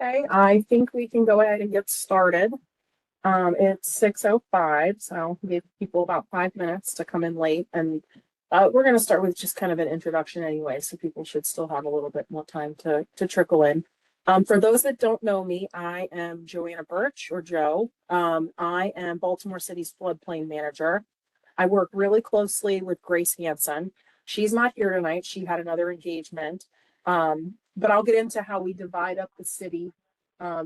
Okay, I think we can go ahead and get started. It's 6:05, so give people about 5 minutes to come in late, and we're going to start with just kind of an introduction anyway, so people should still have a little bit more time to trickle in. For those that don't know me, I am Joanna Birch, or Joe. I am Baltimore City's floodplain manager. I work really closely with Grace Hanson. She's not here tonight. She had another engagement. But I'll get into how we divide up the city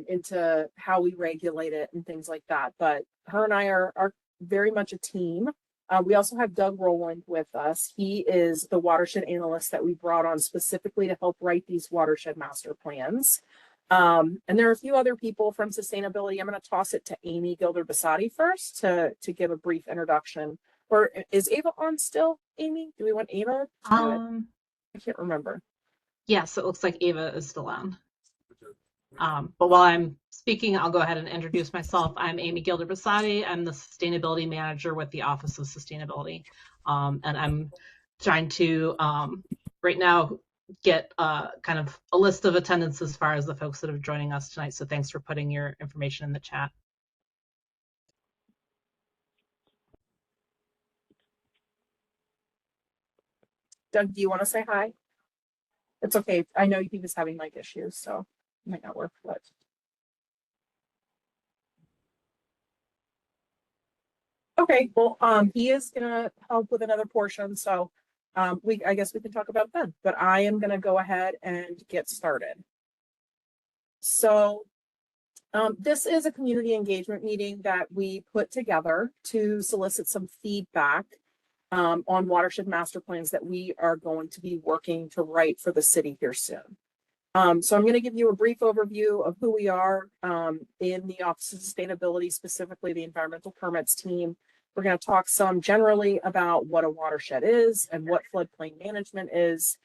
into how we regulate it and things like that. But her and I are very much a team. We also have Doug Rowland with us. He is the watershed analyst that we brought on specifically to help write these watershed master plans. And there are a few other people from sustainability. I'm going to toss it to Amy Gilder-Basati first to give a brief introduction. Or is Ava on still, Amy? Do we want Ava to do it? I can't remember. Yes, it looks like Ava is still on. But while I'm speaking, I'll go ahead and introduce myself. I'm Amy Gilder-Basati. I'm the Sustainability Manager with the Office of Sustainability. And I'm trying to, right now, get kind of a list of attendance as far as the folks that are joining us tonight. So thanks for putting your information in the chat. Doug, do you want to say hi? It's okay. I know he was having mic issues, so it might not work, but. Okay, well, he is gonna help with another portion, so I guess we can talk about it then. But I am gonna go ahead and get started. So this is a community engagement meeting that we put together to solicit some feedback on watershed master plans that we are going to be working to write for the city here soon. So I'm going to give you a brief overview of who we are in the Office of Sustainability, specifically the environmental permits team. We're going to talk some generally about what a watershed is and what floodplain management is.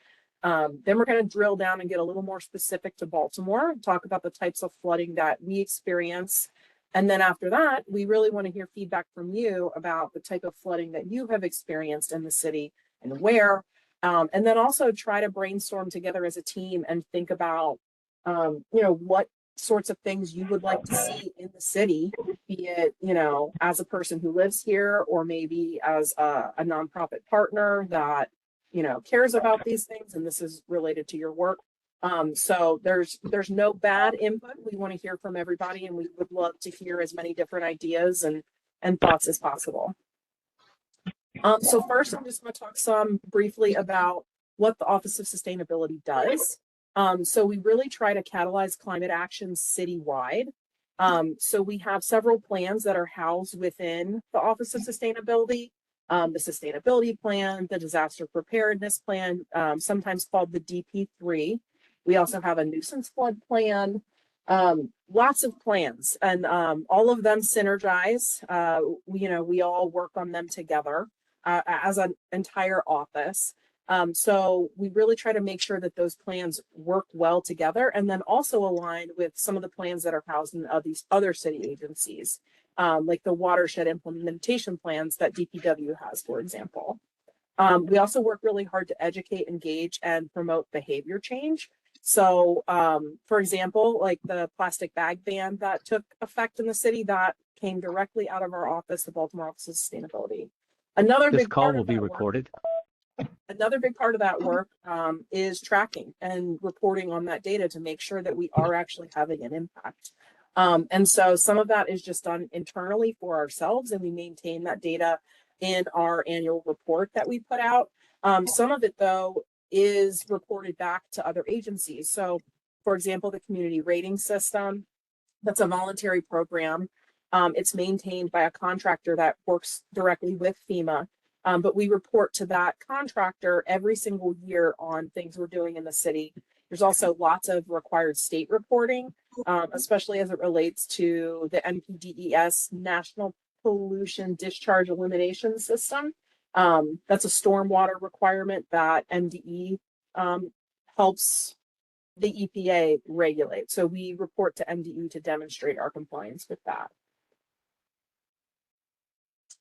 Then we're going to drill down and get a little more specific to Baltimore and talk about the types of flooding that we experience. And then after that, we really want to hear feedback from you about the type of flooding that you have experienced in the city and where. And then also try to brainstorm together as a team and think about, what sorts of things you would like to see in the city, be it, as a person who lives here or maybe as a nonprofit partner that, cares about these things. And this is related to your work. So there's no bad input. We want to hear from everybody, and we would love to hear as many different ideas and thoughts as possible. So first, I'm just going to talk some briefly about what the Office of Sustainability does. So we really try to catalyze climate action citywide. So we have several plans that are housed within the Office of Sustainability. The Sustainability Plan, the Disaster Preparedness Plan, sometimes called the DP3. We also have a nuisance flood plan, lots of plans, and all of them synergize. We all work on them together as an entire office. So we really try to make sure that those plans work well together and then also align with some of the plans that are housed in these other city agencies, like the watershed implementation plans that DPW has, for example. We also work really hard to educate, engage, and promote behavior change. So, for example, like the plastic bag ban that took effect in the city, that came directly out of our office, the Baltimore Office of Sustainability. This call will be recorded. Another big part of that work is tracking and reporting on that data to make sure that we are actually having an impact. And so some of that is just done internally for ourselves, and we maintain that data in our annual report that we put out. Some of it, though, is reported back to other agencies. So, for example, the community rating system, that's a voluntary program. It's maintained by a contractor that works directly with FEMA. But we report to that contractor every single year on things we're doing in the city. There's also lots of required state reporting, especially as it relates to the NPDES National Pollution Discharge Elimination System. That's a stormwater requirement that MDE helps the EPA regulate. So we report to MDE to demonstrate our compliance with that.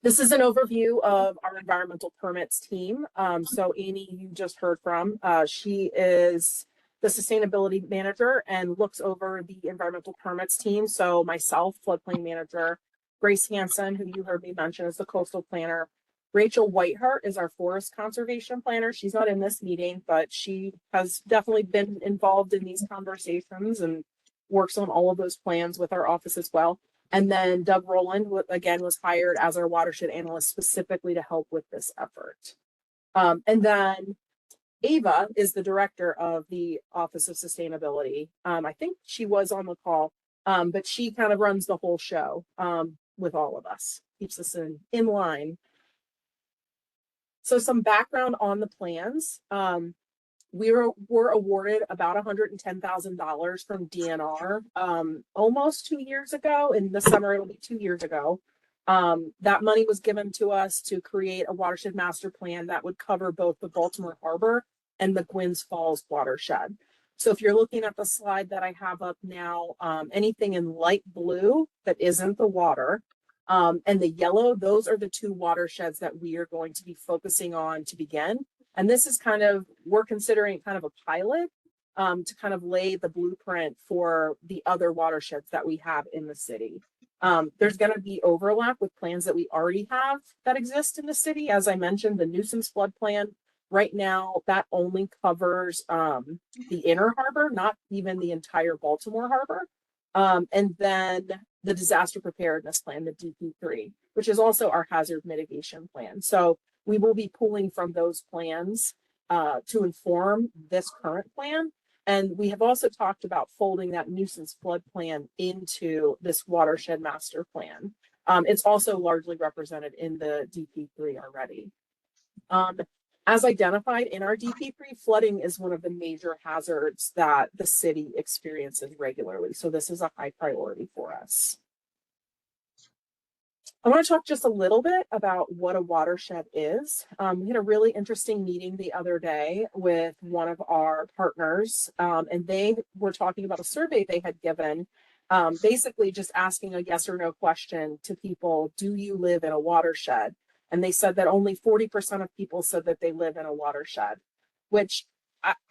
This is an overview of our environmental permits team. So Amy, you just heard from, she is the sustainability manager and looks over the environmental permits team. So myself, floodplain manager, Grace Hansen, who you heard me mention, is the coastal planner. Rachel Whiteheart is our forest conservation planner. She's not in this meeting, but she has definitely been involved in these conversations and works on all of those plans with our office as well. And then Doug Rowland, again, was hired as our watershed analyst specifically to help with this effort. And then Ava is the director of the Office of Sustainability. I think she was on the call, but she kind of runs the whole show with all of us, keeps us in line. So some background on the plans. We were awarded about $110,000 from DNR almost 2 years ago. In the summer, it'll be 2 years ago. That money was given to us to create a watershed master plan that would cover both the Baltimore Harbor and the Gwynns Falls watershed. So if you're looking at the slide that I have up now, anything in light blue that isn't the water, and the yellow, those are the two watersheds that we are going to be focusing on to begin. And this is we're considering kind of a pilot to kind of lay the blueprint for the other watersheds that we have in the city. There's going to be overlap with plans that we already have that exist in the city. As I mentioned, the nuisance flood plan right now, that only covers the inner harbor, not even the entire Baltimore harbor. And then the disaster preparedness plan, the DP3, which is also our hazard mitigation plan. So we will be pulling from those plans to inform this current plan. And we have also talked about folding that nuisance flood plan into this watershed master plan. It's also largely represented in the DP3 already. As identified in our DP3, flooding is one of the major hazards that the city experiences regularly. So this is a high priority for us. I want to talk just a little bit about what a watershed is. We had a really interesting meeting the other day with one of our partners, and they were talking about a survey they had given, basically just asking a yes or no question to people, do you live in a watershed? And they said that only 40% of people said that they live in a watershed, which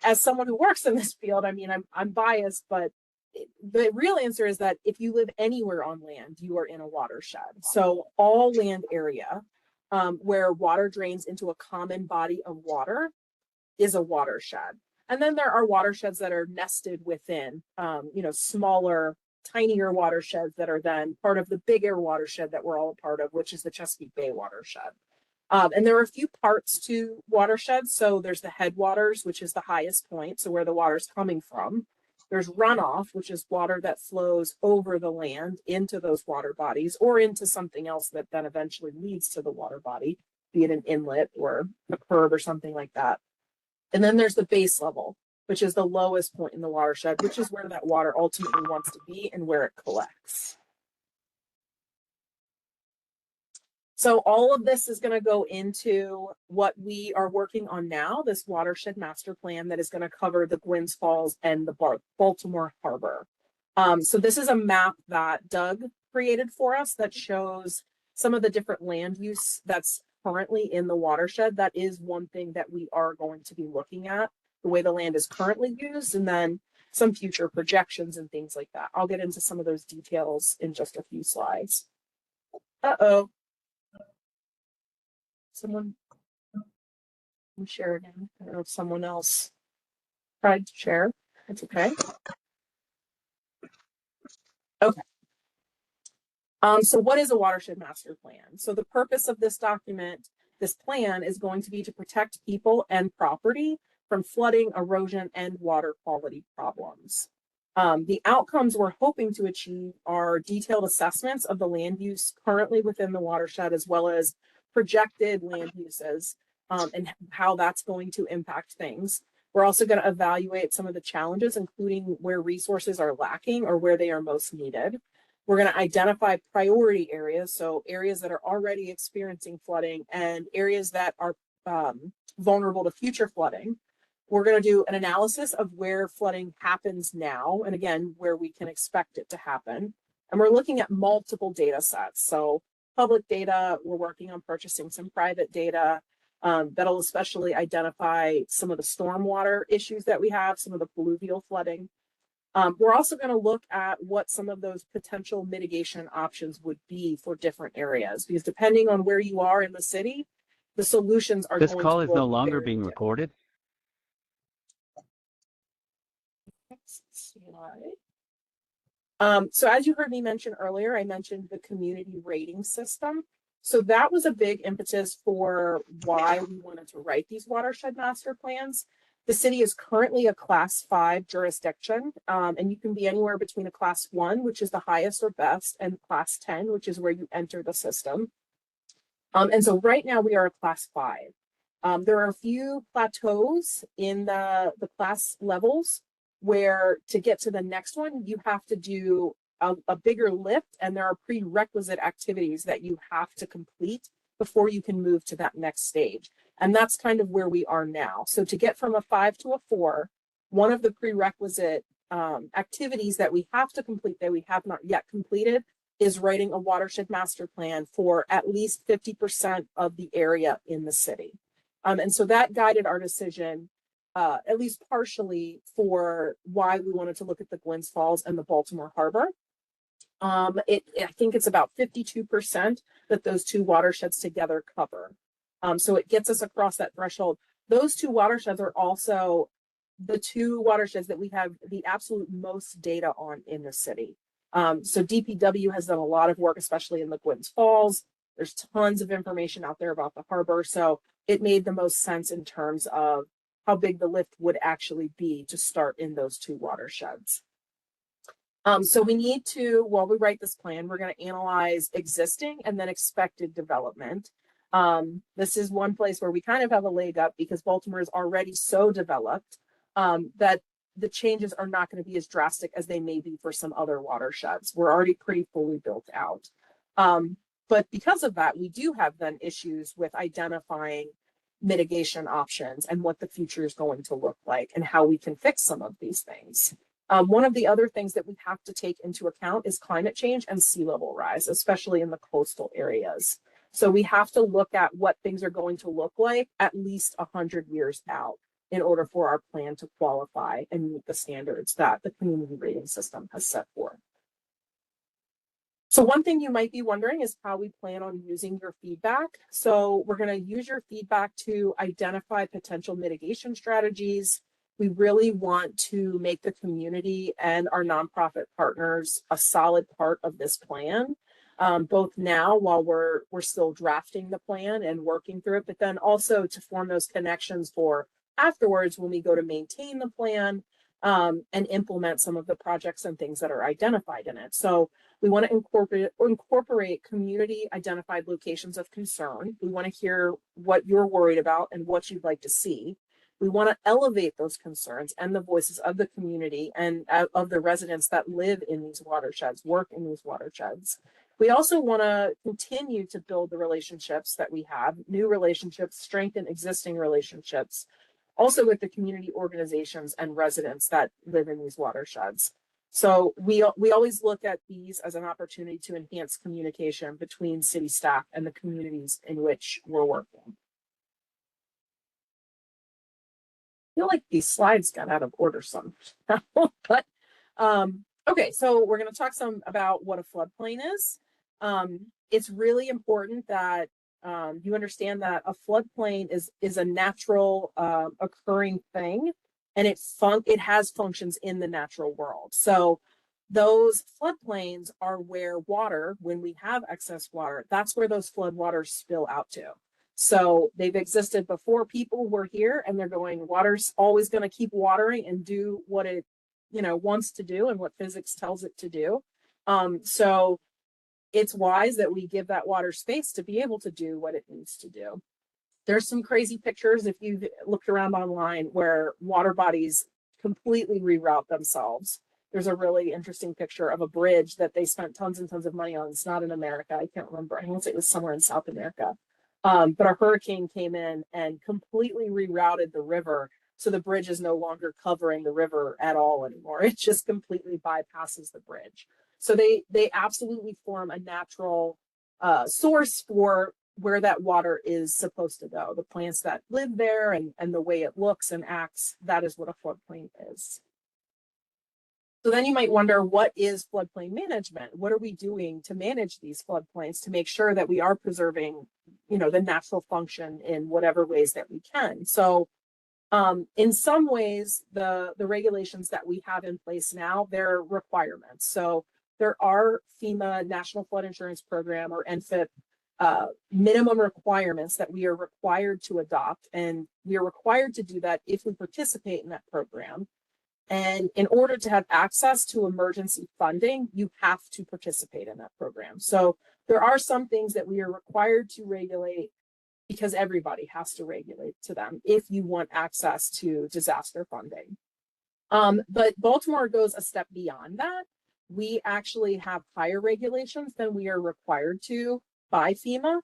as someone who works in this field, I mean, I'm biased, but the real answer is that if you live anywhere on land, you are in a watershed. So all land area where water drains into a common body of water is a watershed. And then there are watersheds that are nested within, smaller, tinier watersheds that are then part of the bigger watershed that we're all a part of, which is the Chesapeake Bay watershed. And there are a few parts to watersheds. So there's the headwaters, which is the highest point, so where the water's coming from. There's runoff, which is water that flows over the land into those water bodies or into something else that then eventually leads to the water body, be it an inlet or a curb or something like that. And then there's the base level, which is the lowest point in the watershed, which is where that water ultimately wants to be and where it collects. So all of this is going to go into what we are working on now, this watershed master plan that is going to cover the Gwynns Falls and the Baltimore Harbor. So this is a map that Doug created for us that shows some of the different land use that's currently in the watershed. That is one thing that we are going to be looking at, the way the land is currently used, and then some future projections and things like that. I'll get into some of those details in just a few slides. Uh-oh. Someone share again. I don't know if someone else tried to share. It's okay. Okay. So what is a watershed master plan? So the purpose of this document, this plan, is going to be to protect people and property from flooding, erosion, and water quality problems. The outcomes we're hoping to achieve are detailed assessments of the land use currently within the watershed, as well as projected land uses and how that's going to impact things. We're also going to evaluate some of the challenges, including where resources are lacking or where they are most needed. We're going to identify priority areas, so areas that are already experiencing flooding and areas that are vulnerable to future flooding. We're going to do an analysis of where flooding happens now, and again, where we can expect it to happen. And we're looking at multiple data sets. So public data, we're working on purchasing some private data, That'll especially identify some of the stormwater issues that we have, some of the pluvial flooding. We're also going to look at what some of those potential mitigation options would be for different areas, because depending on where you are in the city, the solutions are This going call to is look no longer very being different. recorded. So as you heard me mention earlier, I mentioned the community rating system. So that was a big impetus for why we wanted to write these watershed master plans. The city is currently a class 5 jurisdiction, and you can be anywhere between a class 1, which is the highest or best, and class 10, which is where you enter the system. And so right now we are a class 5. There are a few plateaus in the class levels where to get to the next one, you have to do a bigger lift, and there are prerequisite activities that you have to complete before you can move to that next stage. And that's kind of where we are now. So to get from a 5 to a 4, one of the prerequisite activities that we have to complete that we have not yet completed is writing a watershed master plan for at least 50% of the area in the city. And so that guided our decision, at least partially, for why we wanted to look at the Glens Falls and the Baltimore Harbor. I think it's about 52% that those two watersheds together cover. So it gets us across that threshold. Those two watersheds are also the two watersheds that we have the absolute most data on in the city. So DPW has done a lot of work, especially in the Glens Falls. There's tons of information out there about the harbor. So it made the most sense in terms of how big the lift would actually be to start in those two watersheds. So we need to, while we write this plan, we're going to analyze existing and then expected development. This is one place where we kind of have a leg up because Baltimore is already so developed that the changes are not going to be as drastic as they may be for some other watersheds. We're already pretty fully built out. But because of that, we do have then issues with identifying mitigation options and what the future is going to look like and how we can fix some of these things. One of the other things that we have to take into account is climate change and sea level rise, especially in the coastal areas. So we have to look at what things are going to look like at least 100 years out in order for our plan to qualify and meet the standards that the community rating system has set forth. So one thing you might be wondering is how we plan on using your feedback. So we're going to use your feedback to identify potential mitigation strategies. We really want to make the community and our nonprofit partners a solid part of this plan, both now while we're still drafting the plan and working through it, but then also to form those connections for afterwards when we go to maintain the plan and implement some of the projects and things that are identified in it. So we want to incorporate community identified locations of concern. We want to hear what you're worried about and what you'd like to see. We want to elevate those concerns and the voices of the community and of the residents that live in these watersheds, work in these watersheds. We also want to continue to build the relationships that we have, new relationships, strengthen existing relationships, also with the community organizations and residents that live in these watersheds. So we always look at these as an opportunity to enhance communication between city staff and the communities in which we're working. I feel like these slides got out of order somehow, but okay, so we're going to talk some about what a floodplain is. It's really important that you understand that a floodplain is a natural occurring thing, and it has functions in the natural world. So those floodplains are where water, when we have excess water, that's where those floodwaters spill out to. So they've existed before people were here, and they're going, water's always going to keep watering and do what it, wants to do and what physics tells it to do. So it's wise that we give that water space to be able to do what it needs to do. There's some crazy pictures, if you've looked around online, where water bodies completely reroute themselves. There's a really interesting picture of a bridge that they spent tons and tons of money on. It's not in America. I can't remember. I want to say it was somewhere in South America. But a hurricane came in and completely rerouted the river. So the bridge is no longer covering the river at all anymore. It just completely bypasses the bridge. So they absolutely form a natural source for where that water is supposed to go. The plants that live there and the way it looks and acts, that is what a floodplain is. So then you might wonder, what is floodplain management? What are we doing to manage these floodplains to make sure that we are preserving, the natural function in whatever ways that we can? So in some ways, the regulations that we have in place now, they're requirements. So there are FEMA National Flood Insurance Program, or NFIP, minimum requirements that we are required to adopt. And we are required to do that if we participate in that program. And in order to have access to emergency funding, you have to participate in that program. So there are some things that we are required to regulate because everybody has to regulate to them if you want access to disaster funding. But Baltimore goes a step beyond that. We actually have higher regulations than we are required to by FEMA.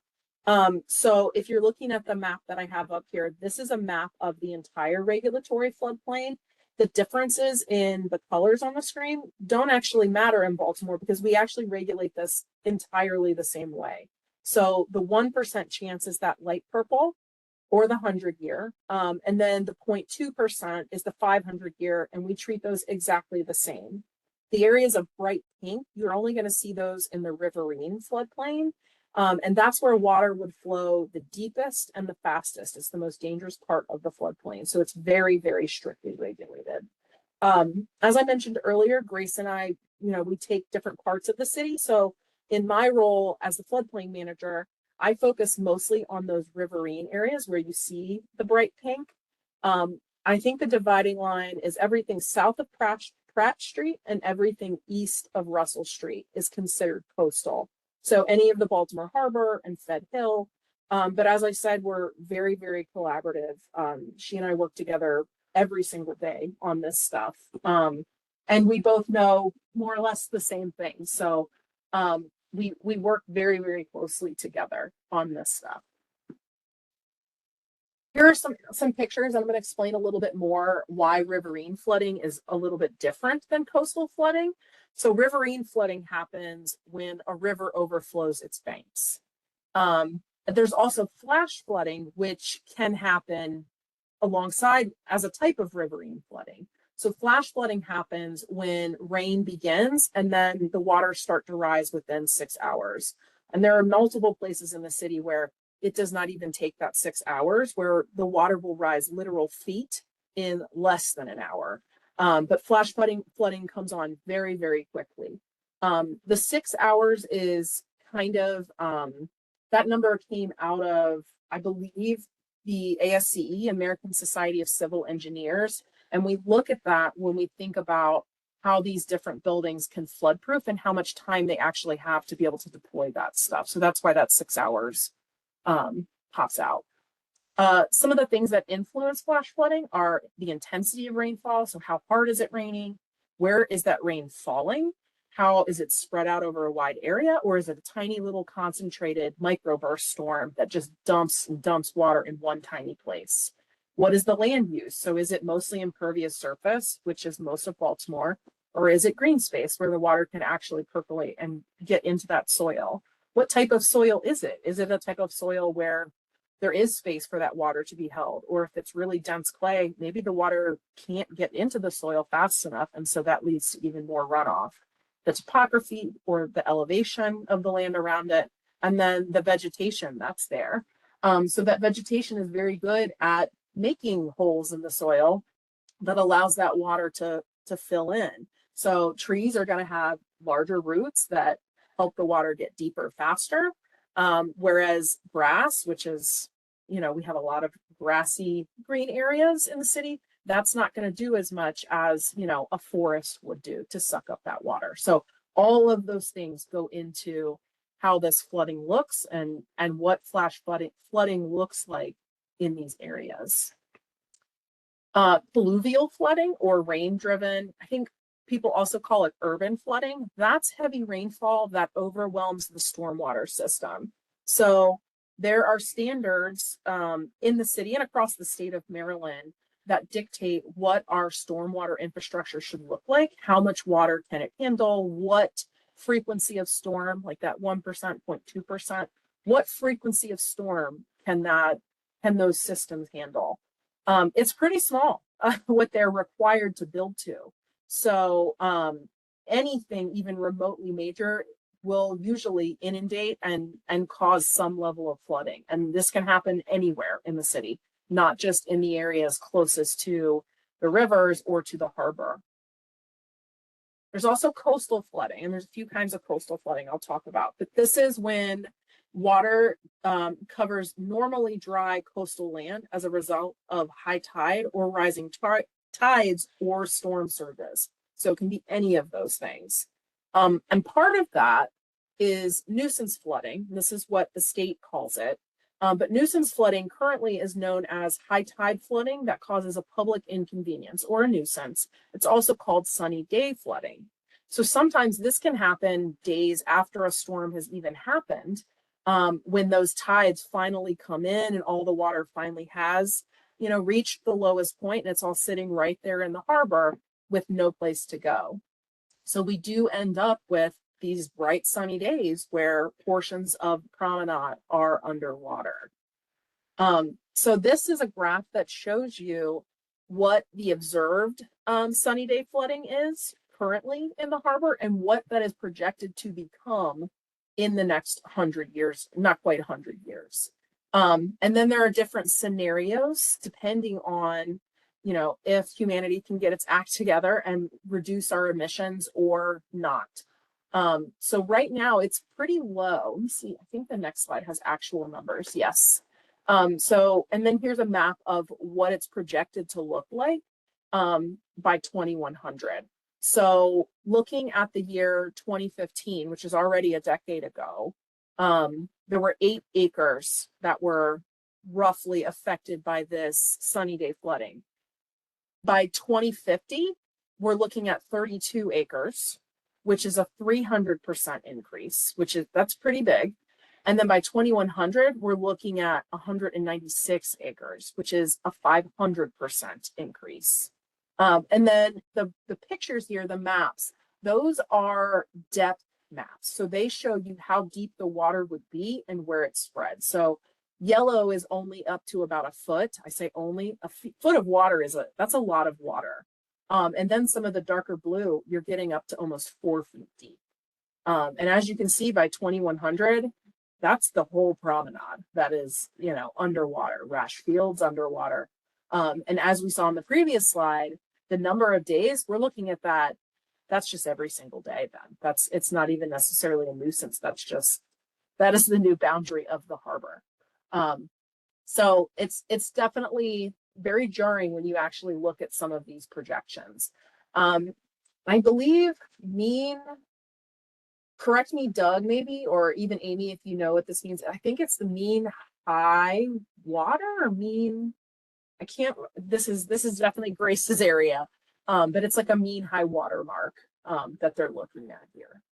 So if you're looking at the map that I have up here, this is a map of the entire regulatory floodplain. The differences in the colors on the screen don't actually matter in Baltimore because we actually regulate this entirely the same way. So the 1% chance is that light purple or the 100-year. And then the 0.2% is the 500-year, and we treat those exactly the same. The areas of bright pink, you're only going to see those in the riverine floodplain. And that's where water would flow the deepest and the fastest. It's the most dangerous part of the floodplain. So it's very, very strictly regulated. As I mentioned earlier, Grace and I, we take different parts of the city. So in my role as the floodplain manager, I focus mostly on those riverine areas where you see the bright pink. I think the dividing line is everything south of Pratt Street and everything east of Russell Street is considered coastal. So any of the Baltimore Harbor and Fed Hill. But as I said, we're very, very collaborative. She and I work together every single day on this stuff. And we both know more or less the same thing. So we work very, very closely together on this stuff. Here are some pictures. I'm going to explain a little bit more why riverine flooding is a little bit different than coastal flooding. So riverine flooding happens when a river overflows its banks. There's also flash flooding, which can happen alongside as a type of riverine flooding. So flash flooding happens when rain begins and then the waters start to rise within 6 hours. And there are multiple places in the city where it does not even take that 6 hours, where the water will rise literal feet in less than an hour. But flash flooding comes on very, very quickly. The 6 hours is kind of, that number came out of, I believe, the ASCE, American Society of Civil Engineers. And we look at that when we think about how these different buildings can flood proof and how much time they actually have to be able to deploy that stuff. So that's why that 6 hours pops out. Some of the things that influence flash flooding are the intensity of rainfall. So how hard is it raining? Where is that rain falling? How is it spread out over a wide area? Or is it a tiny little concentrated microburst storm that just dumps and dumps water in one tiny place? What is the land use? So is it mostly impervious surface, which is most of Baltimore, or is it green space where the water can actually percolate and get into that soil? What type of soil is it? Is it a type of soil where there is space for that water to be held? Or if it's really dense clay, maybe the water can't get into the soil fast enough. And so that leads to even more runoff. The topography or the elevation of the land around it, and then the vegetation that's there. So that vegetation is very good at making holes in the soil that allows that water to fill in. So trees are going to have larger roots that help the water get deeper faster. Whereas grass, which is, we have a lot of grassy green areas in the city, that's not going to do as much as, a forest would do to suck up that water. So all of those things go into how this flooding looks and what flash flooding looks like in these areas. Pluvial flooding or rain-driven, I think people also call it urban flooding. That's heavy rainfall that overwhelms the stormwater system. So there are standards in the city and across the state of Maryland that dictate what our stormwater infrastructure should look like, how much water can it handle, what frequency of storm, like that 1%, 0.2%, what frequency of storm can those systems handle? It's pretty small what they're required to build to. So anything even remotely major will usually inundate and cause some level of flooding. And this can happen anywhere in the city, not just in the areas closest to the rivers or to the harbor. There's also coastal flooding, and there's a few kinds of coastal flooding I'll talk about. But this is when water covers normally dry coastal land as a result of high tide or rising tides or storm surges. So it can be any of those things. And part of that is nuisance flooding. This is what the state calls it. But nuisance flooding currently is known as high tide flooding that causes a public inconvenience or a nuisance. It's also called sunny day flooding. So sometimes this can happen days after a storm has even happened, when those tides finally come in and all the water finally has, reached the lowest point, and it's all sitting right there in the harbor with no place to go. So we do end up with these bright sunny days where portions of promenade are underwater. So this is a graph that shows you what the observed sunny day flooding is currently in the harbor and what that is projected to become in the next 100 years, not quite 100 years. And then there are different scenarios depending on, if humanity can get its act together and reduce our emissions or not. So right now it's pretty low. Let me see, I think the next slide has actual numbers. Yes. And then here's a map of what it's projected to look like by 2100. So looking at the year 2015, which is already a decade ago, there were 8 acres that were roughly affected by this sunny day flooding. By 2050, we're looking at 32 acres, which is a 300% increase, that's pretty big. And then by 2100, we're looking at 196 acres, which is a 500% increase. And then the pictures here, the maps, those are depth maps. So they show you how deep the water would be and where it's spread. So yellow is only up to about a foot. I say only a foot of water that's a lot of water. And then some of the darker blue, you're getting up to almost 4 feet deep. And as you can see, by 2100, that's the whole promenade that is, underwater. Rash Field's underwater. And as we saw on the previous slide, the number of days we're looking at that's just every single day then. It's not even necessarily a nuisance. That is the new boundary of the harbor. So it's definitely very jarring when you actually look at some of these projections. I believe correct me, Doug, maybe, or even Amy, if you know what this means. I think it's the mean high water or mean, this is definitely Grace's area, but it's like a mean high water mark that they're looking at here.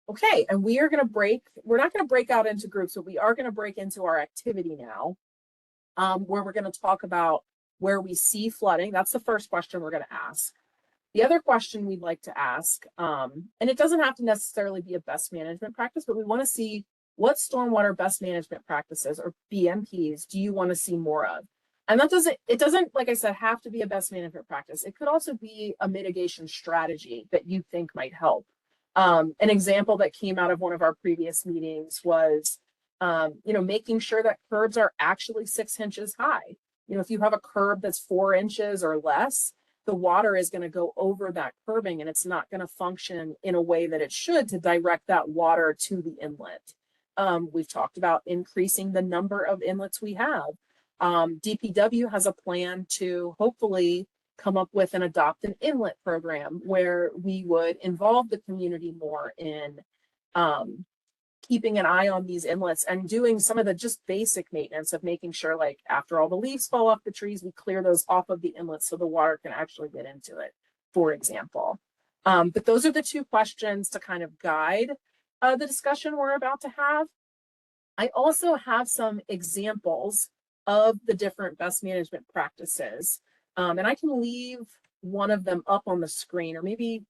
Okay, and we're not going to break out into groups, but we are going to break into our activity now, where we're going to talk about where we see flooding. That's the first question we're going to ask. The other question we'd like to ask, and it doesn't have to necessarily be a best management practice, but we want to see what stormwater best management practices or BMPs do you want to see more of? And it doesn't, like I said, have to be a best management practice. It could also be a mitigation strategy that you think might help. An example that came out of one of our previous meetings was, making sure that curbs are actually 6 inches high. If you have a curb that's 4 inches or less, the water is going to go over that curbing and it's not going to function in a way that it should to direct that water to the inlet. We've talked about increasing the number of inlets we have. DPW has a plan to hopefully come up with and adopt an inlet program where we would involve the community more in keeping an eye on these inlets and doing some of the just basic maintenance of making sure, like after all the leaves fall off the trees, we clear those off of the inlets so the water can actually get into it, for example. But those are the 2 questions to kind of guide the discussion we're about to have. I also have some examples of the different best management practices. And I can leave one of them up on the screen, or maybe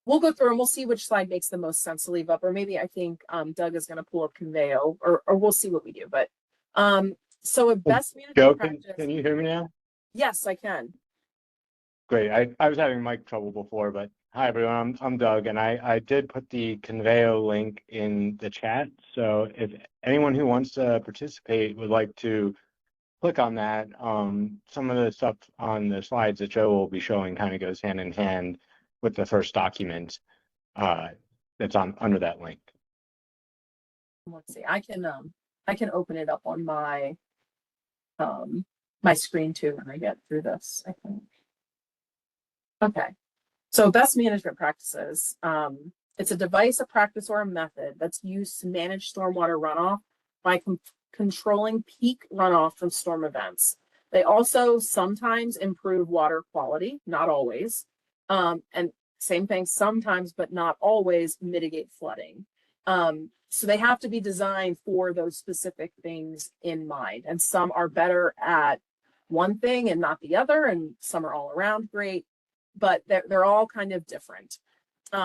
we'll go through and we'll see which slide makes the most sense to leave up, or maybe I think Doug is going to pull up Conveo, or we'll see what we do. But so a best management Joe, practice. can you hear me now? Yes, I can. Great. I was having mic trouble before, but hi everyone. I'm Doug, and I did put the Conveo link in the chat. So if anyone who wants to participate would like to click on that, some of the stuff on the slides that Joe will be showing kind of goes hand in hand with the first document that's under that link. Let's see. I can open it up on my my screen too when I get through this, I think. Okay. So best management practices. It's a device, a practice, or a method that's used to manage stormwater runoff by controlling peak runoff from storm events. They also sometimes improve water quality, not always. And same thing, sometimes, but not always, mitigate flooding. So they have to be designed for those specific things in mind. And some are better at one thing and not the other, and some are all around great, but they're all kind of different.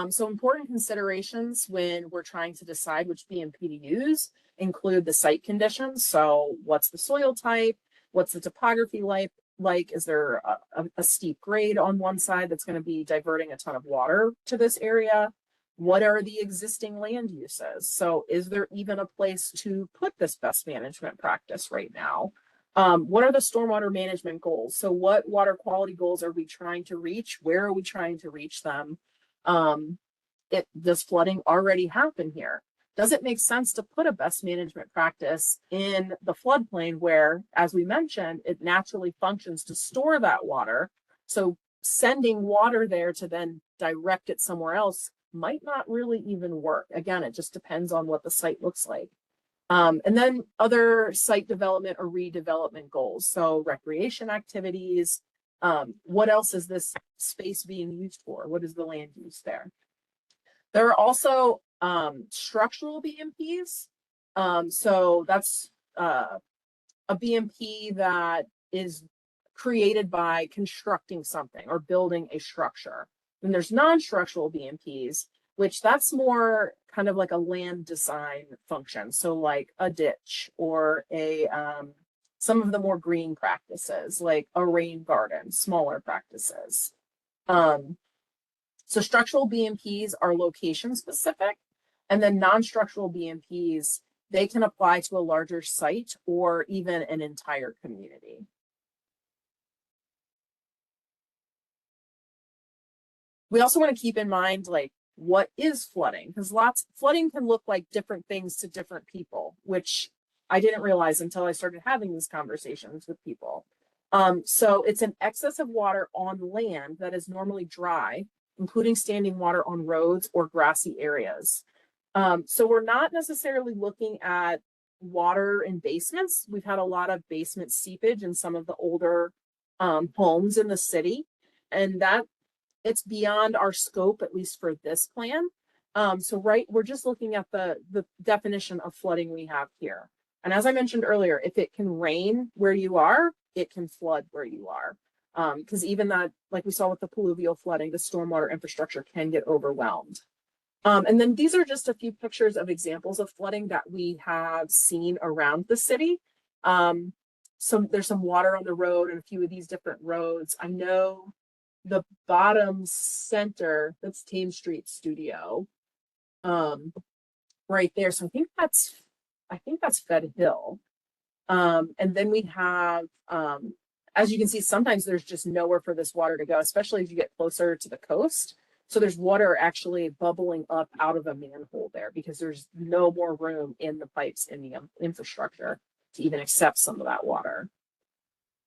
So important considerations when we're trying to decide which BMP to use include the site conditions. So what's the soil type? What's the topography like? Is there a steep grade on one side that's going to be diverting a ton of water to this area? What are the existing land uses? So is there even a place to put this best management practice right now? What are the stormwater management goals? So what water quality goals are we trying to reach? Where are we trying to reach them? Does flooding already happen here? Does it make sense to put a best management practice in the floodplain where, as we mentioned, it naturally functions to store that water? So sending water there to then direct it somewhere else might not really even work. Again, it just depends on what the site looks like. And then other site development or redevelopment goals. So recreation activities. What else is this space being used for? What is the land use there? There are also structural BMPs. So that's a BMP that is created by constructing something or building a structure. Then there's non-structural BMPs, which that's more kind of like a land design function. So like a ditch or a some of the more green practices, like a rain garden, smaller practices. So structural BMPs are location specific, and then non-structural BMPs, they can apply to a larger site or even an entire community. We also want to keep in mind, like, what is flooding? Because flooding can look like different things to different people, which I didn't realize until I started having these conversations with people. So it's an excess of water on land that is normally dry, including standing water on roads or grassy areas. So we're not necessarily looking at water in basements. We've had a lot of basement seepage in some of the older homes in the city, and that it's beyond our scope, at least for this plan. So we're just looking at the definition of flooding we have here. And as I mentioned earlier, if it can rain where you are, it can flood where you are. Because even that, like we saw with the pluvial flooding, the stormwater infrastructure can get overwhelmed. And then these are just a few pictures of examples of flooding that we have seen around the city. So there's some water on the road and a few of these different roads. I know the bottom center, that's Thames Street Studio, right there. So I think that's Fed Hill. And then we have, as you can see, sometimes there's just nowhere for this water to go, especially as you get closer to the coast. So there's water actually bubbling up out of a manhole there because there's no more room in the pipes in the infrastructure to even accept some of that water.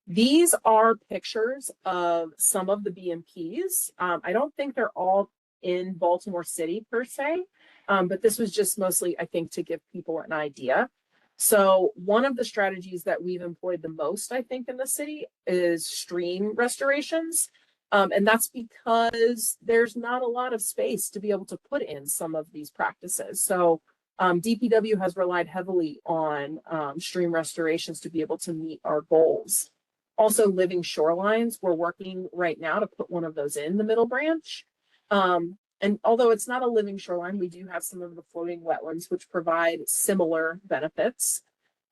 These are pictures of some of the BMPs. I don't think they're all in Baltimore City per se, but this was just mostly, I think, to give people an idea. So one of the strategies that we've employed the most, I think, in the city is stream restorations. And that's because there's not a lot of space to be able to put in some of these practices. So DPW has relied heavily on stream restorations to be able to meet our goals. Also, living shorelines, we're working right now to put one of those in the Middle Branch. And although it's not a living shoreline, we do have some of the floating wetlands, which provide similar benefits.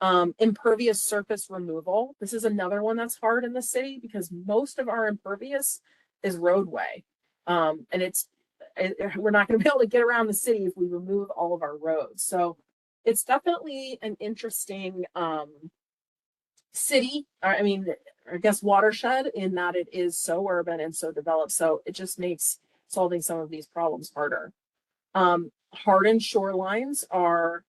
Impervious surface removal. This is another one that's hard in the city because most of our impervious is roadway. And we're not going to be able to get around the city if we remove all of our roads. So it's definitely an interesting city. I mean, I guess watershed in that it is so urban and so developed. So it just makes solving some of these problems harder. Hardened shorelines are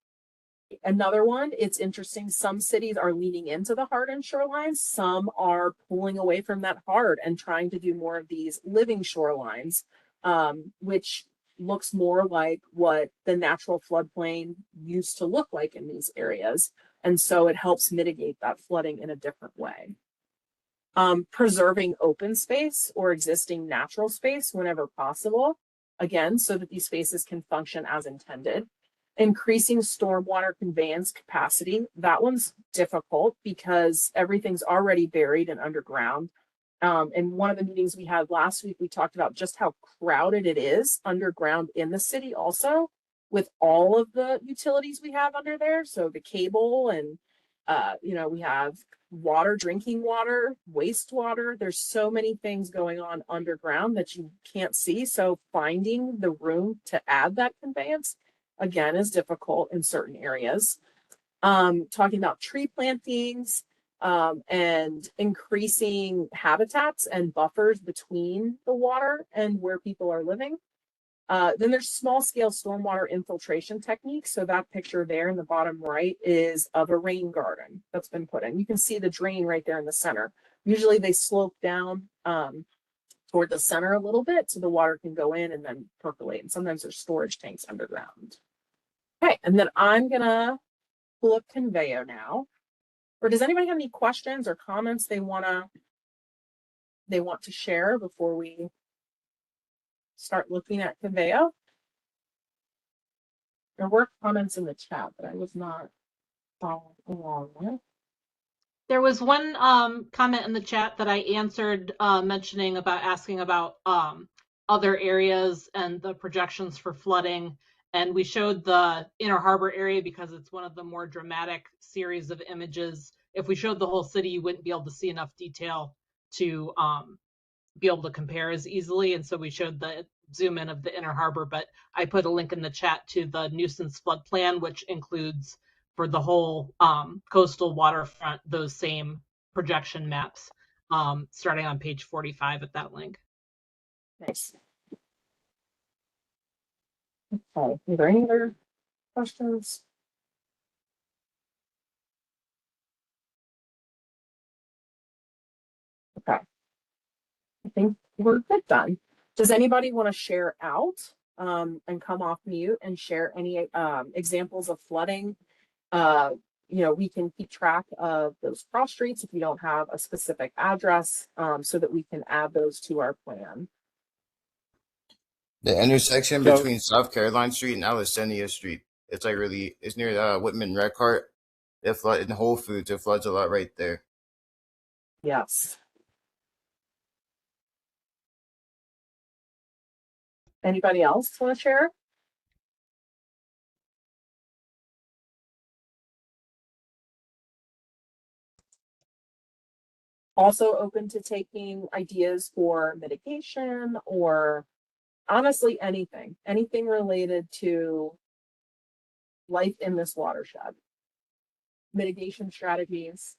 another one. It's interesting. Some cities are leaning into the hardened shorelines. Some are pulling away from that hard and trying to do more of these living shorelines, which looks more like what the natural floodplain used to look like in these areas. And so it helps mitigate that flooding in a different way. Preserving open space or existing natural space whenever possible, again, so that these spaces can function as intended. Increasing stormwater conveyance capacity. That one's difficult because everything's already buried and underground. In one of the meetings we had last week, we talked about just how crowded it is underground in the city also with all of the utilities we have under there. So the cable and, we have water, drinking water, wastewater. There's so many things going on underground that you can't see. So finding the room to add that conveyance, again, is difficult in certain areas. Talking about tree plantings and increasing habitats and buffers between the water and where people are living. Then there's small scale stormwater infiltration techniques. So that picture there in the bottom right is of a rain garden that's been put in. You can see the drain right there in the center. Usually they slope down toward the center a little bit so the water can go in and then percolate. And sometimes there's storage tanks underground. Okay, and then I'm gonna pull up Conveo now. Or does anybody have any questions or comments they want to share before we start looking at Conveo? There were comments in the chat that I was not following along with. There was one comment in the chat that I answered asking about other areas and the projections for flooding. And we showed the Inner Harbor area because it's one of the more dramatic series of images. If we showed the whole city, you wouldn't be able to see enough detail to be able to compare as easily. And so we showed the zoom in of the Inner Harbor, but I put a link in the chat to the nuisance flood plan, which includes for the whole coastal waterfront those same projection maps, starting on page 45 at that link. Nice. Okay, are there any other questions? Okay. I think we're good done. Does anybody want to share out and come off mute and share any examples of flooding? We can keep track of those cross streets if we don't have a specific address so that we can add those to our plan. The intersection between South Caroline Street and Alexandria Street. It's it's near Whitman Redcart. It floods in Whole Foods. It floods a lot right there. Yes. Anybody else want to share? Also open to taking ideas for mitigation or honestly anything related to life in this watershed. Mitigation strategies.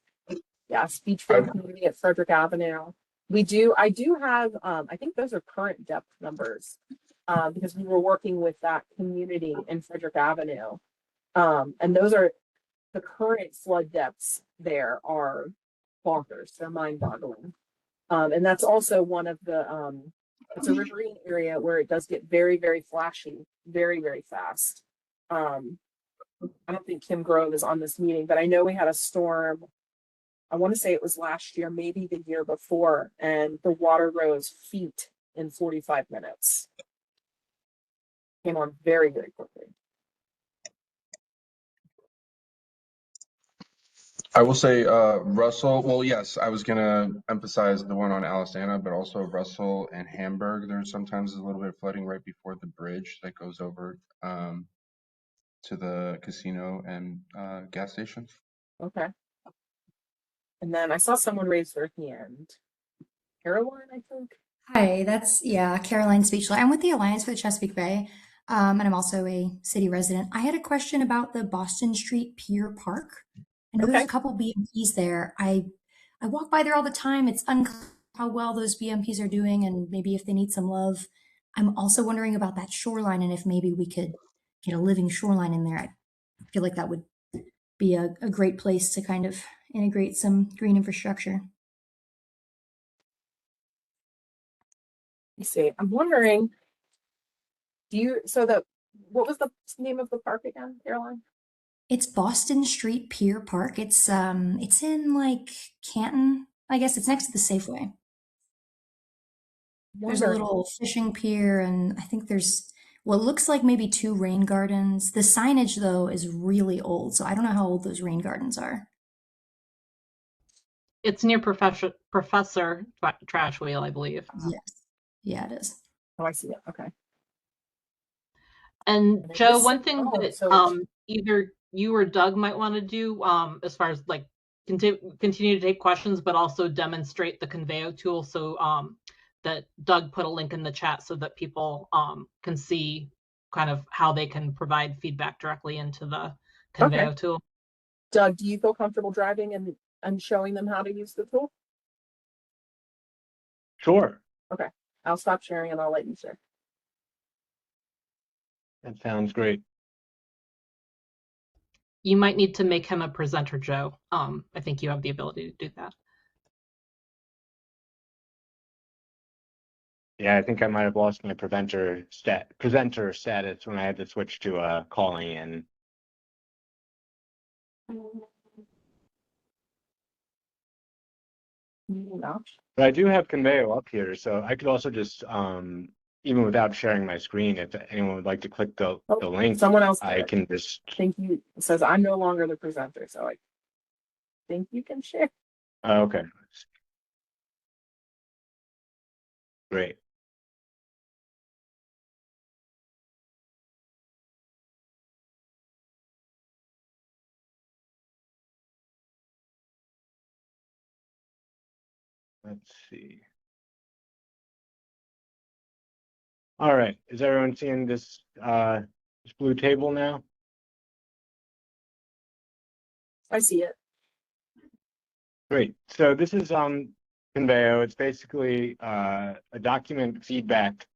Yes, beachfront community at Frederick Avenue. I do have, I think those are current depth numbers because we were working with that community in Frederick Avenue. And those are the current flood depths there are bonkers. They're mind boggling. And that's also one of the, it's a riverine area where it does get very, very flashy, very, very fast. I don't think Kim Grove is on this meeting, but I know we had a storm. I want to say it was last year, maybe the year before, and the water rose feet in 45 minutes. Came on very, very quickly. I will say Russell, well, yes, I was gonna emphasize the one on Alisana, but also Russell and Hamburg. There's sometimes a little bit of flooding right before the bridge that goes over to the casino and gas station. Okay. And then I saw someone raise their hand. Caroline, I think. Hi, yeah, Caroline Speechley. I'm with the Alliance for the Chesapeake Bay, and I'm also a city resident. I had a question about the Boston Street Pier Park. I know there's a Okay. couple BMPs there. I walk by there all the time. It's unclear how well those BMPs are doing, and maybe if they need some love. I'm also wondering about that shoreline and if maybe we could get a living shoreline in there. I feel like that would be a great place to kind of integrate some green infrastructure. You see, I'm wondering, what was the name of the park again, Caroline? It's Boston Street Pier Park. It's in like Canton. I guess it's next to the Safeway. There's a Wondering. little fishing pier, and I think there's what looks like maybe 2 rain gardens. The signage though is really old, so I don't know how old those rain gardens are. It's near Professor Trash Wheel, I believe. Yes. Yeah, it is. Oh, I see it. Okay. And And it Joe, is one so thing old, that so it's- either you or Doug might want to do as far as like continue to take questions, but also demonstrate the Conveo tool. So that Doug put a link in the chat so that people can see kind of how they can provide feedback directly into the Conveo tool. Doug, do you feel comfortable driving and showing them how to use the tool? Sure. Okay. I'll stop sharing and I'll let you share. That sounds great. You might need to make him a presenter, Joe. I think you have the ability to do that. Yeah, I think I might have lost my presenter status when I had to switch to calling in. No. But I do have Conveo up here, so I could also just even without sharing my screen, if anyone would like to click the link, Someone else I did. can just. Thank you. It says I'm no longer the presenter, so I think you can share. Okay. Great. Let's see. All right. Is everyone seeing this blue table now? I see it. Great. So this is Conveo. It's basically a document feedback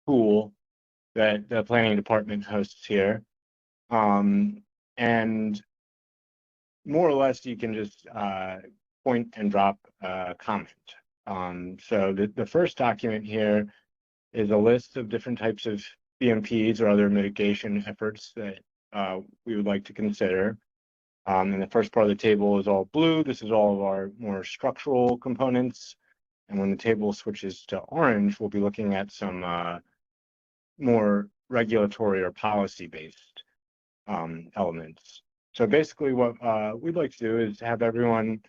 tool that the planning department hosts here. And more or less, you can just point and drop a comment. So the first document here is a list of different types of BMPs or other mitigation efforts that we would like to consider. And the first part of the table is all blue. This is all of our more structural components. And when the table switches to orange, we'll be looking at some more regulatory or policy-based elements. So basically what we'd like to do is have everyone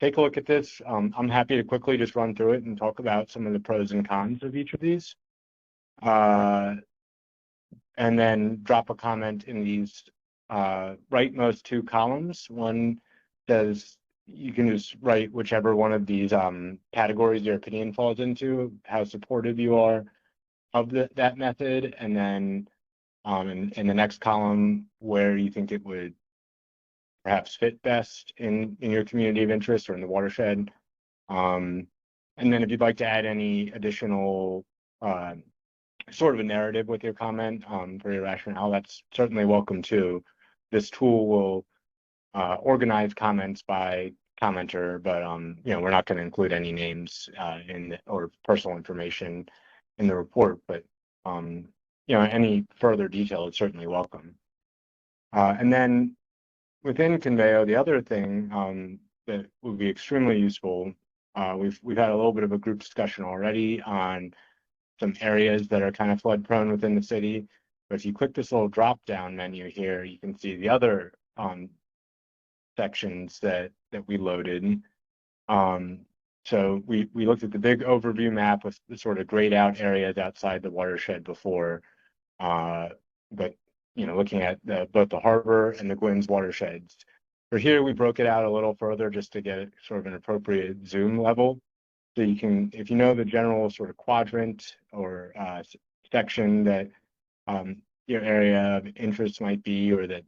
take a look at this. I'm happy to quickly just run through it and talk about some of the pros and cons of each of these. And then drop a comment in these rightmost 2 columns. One says you can just write whichever one of these categories your opinion falls into, how supportive you are of that method, and then in the next column where you think it would perhaps fit best in your community of interest or in the watershed. And then if you'd like to add any additional sort of a narrative with your comment for your rationale, that's certainly welcome too. This tool will organize comments by commenter, but we're not going to include any names or personal information in the report, but any further detail is certainly welcome. And then within Conveo, the other thing that would be extremely useful, we've had a little bit of a group discussion already on some areas that are kind of flood prone within the city. But if you click this little drop down menu here, you can see the other sections that that we loaded. So we looked at the big overview map with the sort of grayed out areas outside the watershed before, but looking at both the harbor and the Gwyn's watersheds. For here, we broke it out a little further just to get sort of an appropriate zoom level. So you can, if you know the general sort of quadrant or section that your area of interest might be, or that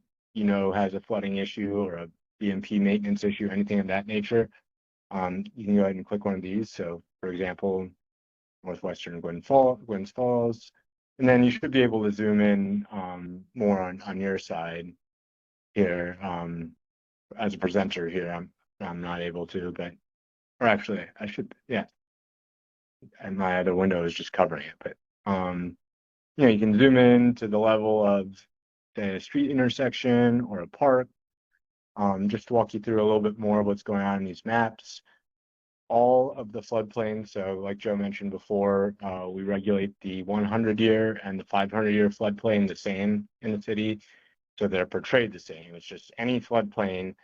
has a flooding issue or a BMP maintenance issue, anything of that nature, you can go ahead and click one of these. So, for example, Northwestern Gwyn's Falls, and then you should be able to zoom in more on your side here. As a presenter here, I'm not able to, but or actually I should, yeah. And my other window is just covering it, but you can zoom in to the level of the street intersection or a park. Just to walk you through a little bit more of what's going on in these maps. All of the floodplains, so like Joe mentioned before, we regulate the 100-year and the 500-year floodplain the same in the city, so they're portrayed the same. It's just any floodplain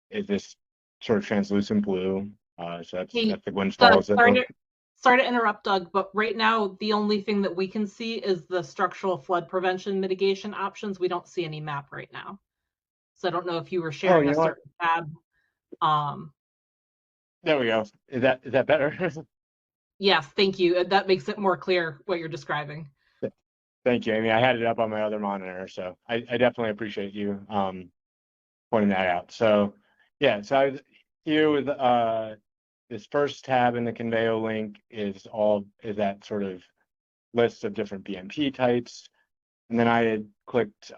is this sort of translucent blue. So that's the Gwyn's Falls. Sorry to interrupt, Doug, but right now the only thing that we can see is the structural flood prevention mitigation options. We don't see any map right now. So I don't know if you were sharing a certain tab. There we go. Is that better? Yes, thank you. That makes it more clear what you're describing. Thank you, Amy. I had it up on my other monitor, so I definitely appreciate you pointing that out. So yeah, so I was here with this first tab in the Conveo link is that sort of list of different BMP types. And then I had clicked,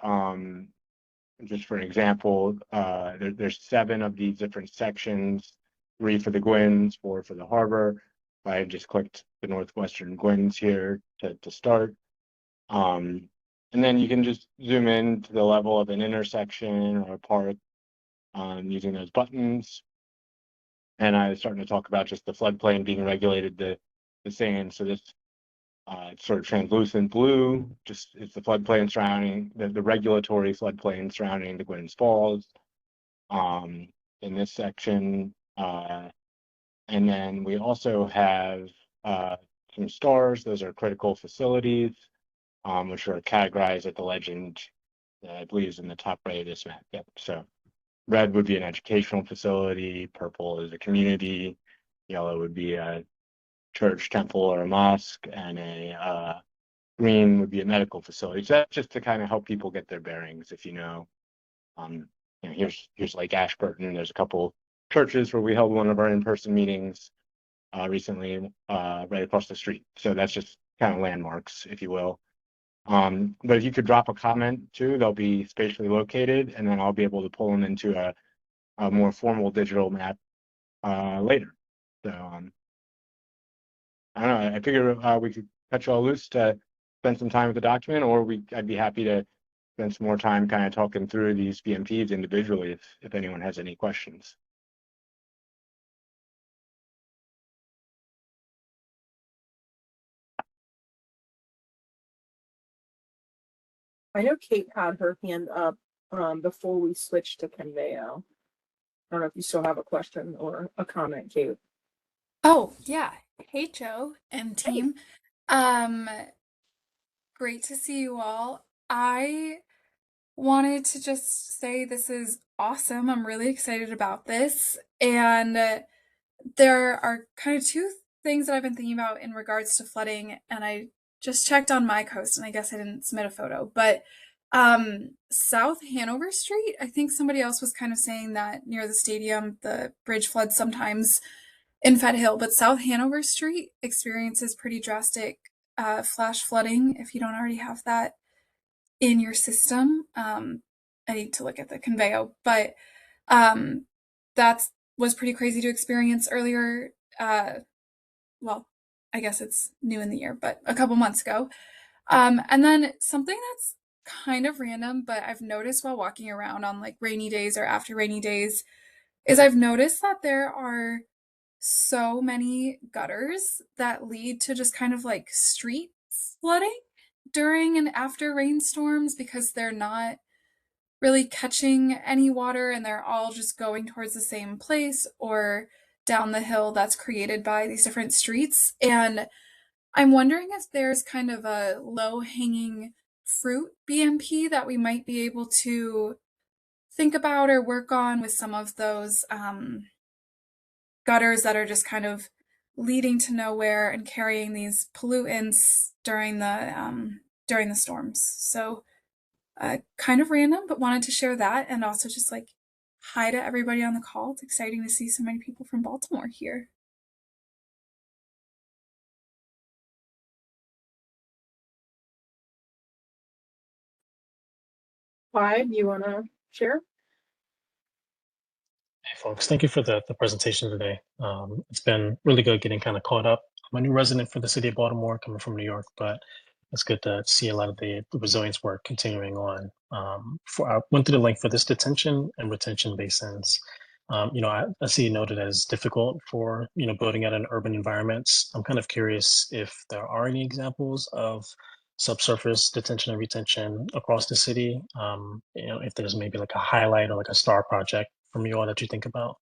just for an example, there's 7 of these different sections, 3 for the Gwyn's, 4 for the harbor. I had just clicked the Northwestern Gwyn's here to start. And then you can just zoom in to the level of an intersection or a park using those buttons. And I was starting to talk about just the floodplain being regulated the same. So this sort of translucent blue, just it's the floodplain surrounding the regulatory floodplain surrounding the Gwyn's Falls in this section. And then we also have some stars. Those are critical facilities, which are categorized at the legend, I believe is in the top right of this map. Yep. So red would be an educational facility, purple is a community, yellow would be a church, temple, or a mosque, and a green would be a medical facility. So that's just to kind of help people get their bearings. If here's Lake Ashburton. There's a couple churches where we held one of our in-person meetings recently, right across the street. So that's just kind of landmarks, if you will. But if you could drop a comment too, they'll be spatially located, and then I'll be able to pull them into a more formal digital map later. So I don't know. I figure we could cut you all loose to spend some time with the document, or I'd be happy to spend some more time kind of talking through these BMPs individually if anyone has any questions. I know Kate had her hand up before we switched to Conveo. I don't know if you still have a question or a comment, Kate. Oh, yeah. Hey, Joe and team. Great to see you all. I wanted to just say this is awesome. I'm really excited about this. And there are kind of 2 things that I've been thinking about in regards to flooding. And I just checked on my coast, and I guess I didn't submit a photo, but South Hanover Street, I think somebody else was kind of saying that near the stadium, the bridge floods sometimes in Fed Hill, but South Hanover Street experiences pretty drastic flash flooding if you don't already have that in your system. I need to look at the Conveo, but that was pretty crazy to experience earlier. Well, I guess it's new in the year, but a couple months ago. And then something that's kind of random, but I've noticed while walking around on like rainy days or after rainy days, is I've noticed that there are so many gutters that lead to just kind of like street flooding during and after rainstorms because they're not really catching any water and they're all just going towards the same place or down the hill that's created by these different streets. And I'm wondering if there's kind of a low hanging fruit BMP that we might be able to think about or work on with some of those gutters that are just kind of leading to nowhere and carrying these pollutants during the storms. So kind of random, but wanted to share that and also just like hi to everybody on the call. It's exciting to see so many people from Baltimore here. Clyde, you want to share? Hey folks, thank you for the presentation today. It's been really good getting kind of caught up. I'm a new resident for the city of Baltimore, coming from New York, but it's good to see a lot of the resilience work continuing on. I went through the link for this detention and retention basins. I see it noted as difficult for, building out in urban environments. I'm kind of curious if there are any examples of subsurface detention and retention across the city. If there's maybe like a highlight or like a star project from you all that you think about.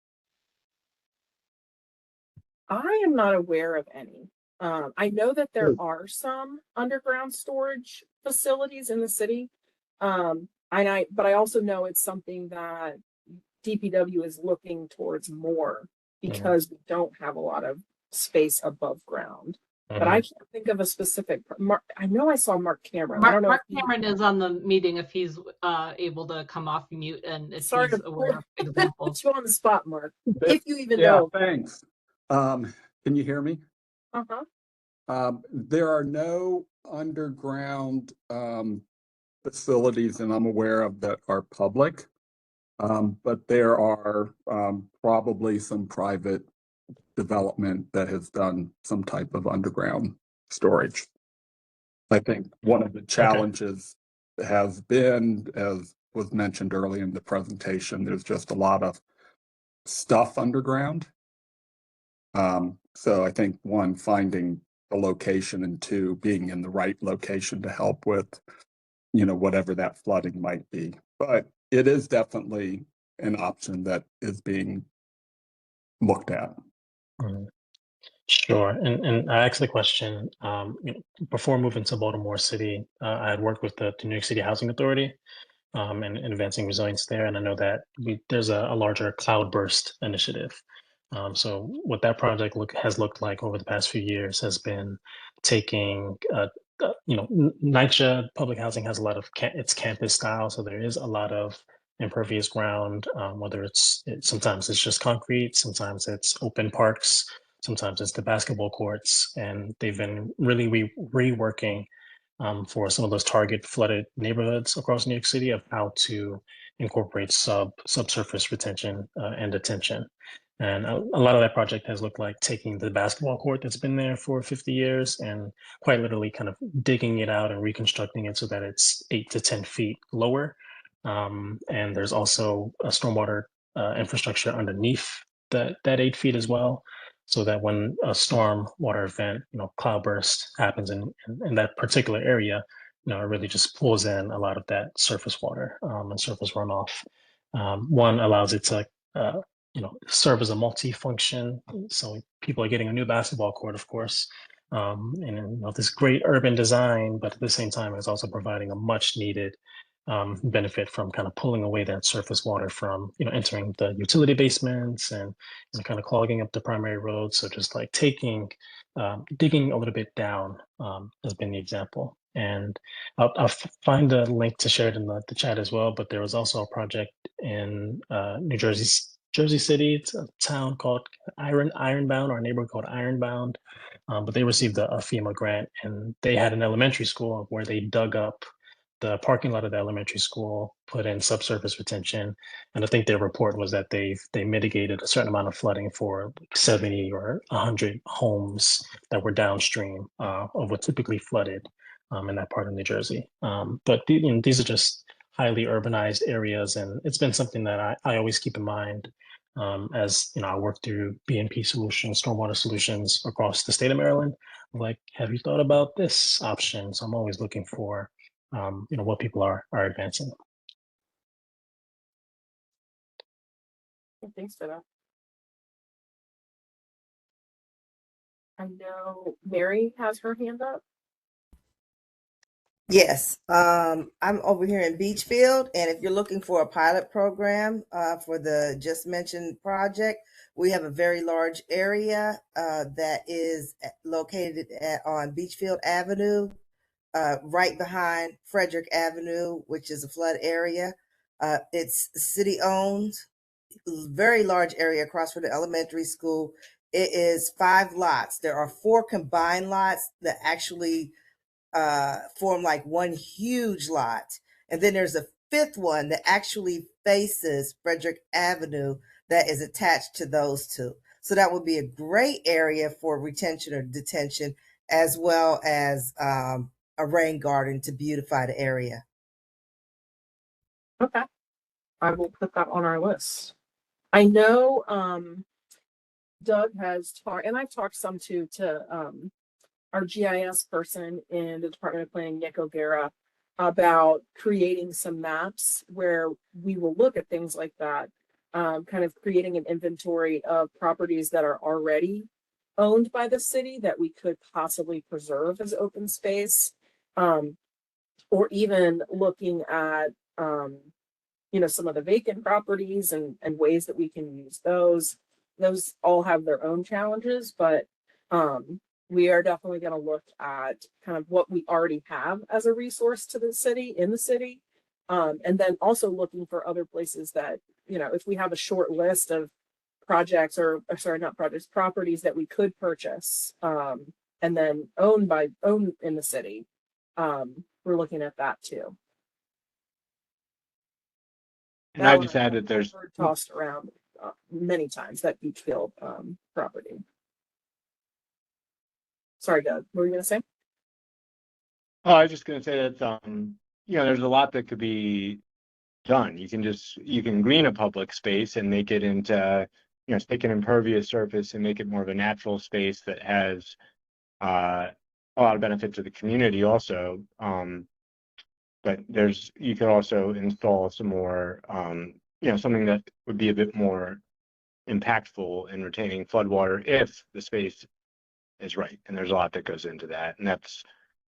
I am not aware of any. I know that there are some underground storage facilities in the city. But I also know it's something that DPW is looking towards more because we don't have a lot of space above ground. But I can't think of a specific. I know I saw Mark Cameron. I don't know. Mark Cameron is on the meeting if he's able to come off mute and if Sorry he's to aware of examples. put you on the spot, Mark. If you even know. Thanks. Can you hear me? There are no underground facilities that I'm aware of that are public, but there are probably some private development that has done some type of underground storage. I think one of the challenges has been, as was mentioned early in the presentation, there's just a lot of stuff underground. So I think one, finding the location, and two, being in the right location to help with, whatever that flooding might be. But it is definitely an option that is being looked at. Sure. And I asked the question, before moving to Baltimore City, I had worked with the New York City Housing Authority and advancing resilience there. And I know that there's a larger cloudburst initiative. So what that project has looked like over the past few years has been taking, NYCHA public housing has a lot of it's campus style. So there is a lot of impervious ground, whether sometimes it's just concrete, sometimes it's open parks, sometimes it's the basketball courts, and they've been really reworking for some of those target flooded neighborhoods across New York City of how to incorporate subsurface retention and detention. And a lot of that project has looked like taking the basketball court that's been there for 50 years and quite literally kind of digging it out and reconstructing it so that it's 8 to 10 feet lower. And there's also a stormwater infrastructure underneath that 8 feet as well, so that when a storm water event, cloudburst happens in that particular area, it really just pulls in a lot of that surface water and surface runoff. One allows it to serve as a multi-function. So people are getting a new basketball court, of course, and this great urban design, but at the same time, it's also providing a much needed benefit from kind of pulling away that surface water from entering the utility basements and kind of clogging up the primary roads. So just like digging a little bit down has been the example. And I'll find a link to share it in the chat as well. But there was also a project in New Jersey City. It's a town called Ironbound, or a neighborhood called Ironbound. But they received a FEMA grant, and they had an elementary school where they dug up the parking lot of the elementary school, put in subsurface retention, and I think their report was that they mitigated a certain amount of flooding for 70 or 100 homes that were downstream of what typically flooded in that part of New Jersey. But these are just highly urbanized areas, and it's been something that I always keep in mind as I work through BNP solutions, stormwater solutions across the state of Maryland. Like, have you thought about this option? So I'm always looking for what people are advancing. Thanks for that. I know Mary has her hand up. Yes, I'm over here in Beachfield, and if you're looking for a pilot program for the just mentioned project, we have a very large area that is located on Beachfield Avenue, right behind Frederick Avenue, which is a flood area. It's city owned, very large area across from the elementary school. It is 5 lots. There are 4 combined lots that actually form like one huge lot. And then there's a 5th one that actually faces Frederick Avenue that is attached to those 2. So that would be a great area for retention or detention, as well as a rain garden to beautify the area. Okay. I will put that on our list. I know Doug has talked, and I've talked some too to our GIS person in the Department of Planning, Nick O'Gara, about creating some maps where we will look at things like that, kind of creating an inventory of properties that are already owned by the city that we could possibly preserve as open space, or even looking at some of the vacant properties and ways that we can use those. Those all have their own challenges, but we are definitely going to look at kind of what we already have as a resource to the city, in the city. And then also looking for other places that, if we have a short list of projects properties that we could purchase and then own in the city, we're looking at that too. And I just add that there's tossed around many times, that Beachfield property. Sorry, Doug, what were you going to say? Oh, I was just going to say that, there's a lot that could be done. You can green a public space and make it into, take an impervious surface and make it more of a natural space that has a lot of benefit to the community also. But you could also install some more, something that would be a bit more impactful in retaining floodwater if the space is right. And there's a lot that goes into that. And that's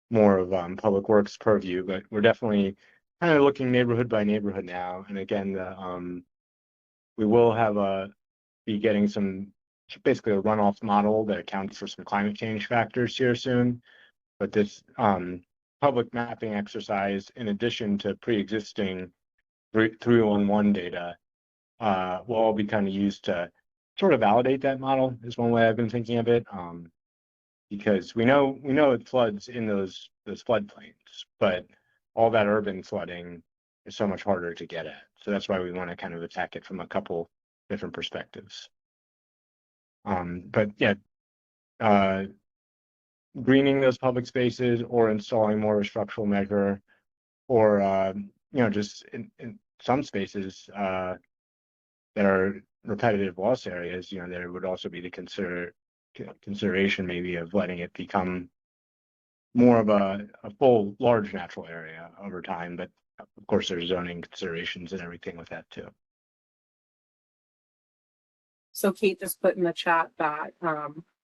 more of public works purview, but we're definitely kind of looking neighborhood by neighborhood now. And again, we will be getting basically a runoff model that accounts for some climate change factors here soon. But this public mapping exercise, in addition to pre-existing 311 data, will all be kind of used to sort of validate that model, is one way I've been thinking of it. Because we know it floods in those floodplains, but all that urban flooding is so much harder to get at. So that's why we want to kind of attack it from a couple different perspectives. But yeah, greening those public spaces or installing more of a structural measure, or just in some spaces that are repetitive loss areas, there would also be the consideration maybe of letting it become more of a full large natural area over time. But of course there's zoning considerations and everything with that too. So Kate just put in the chat that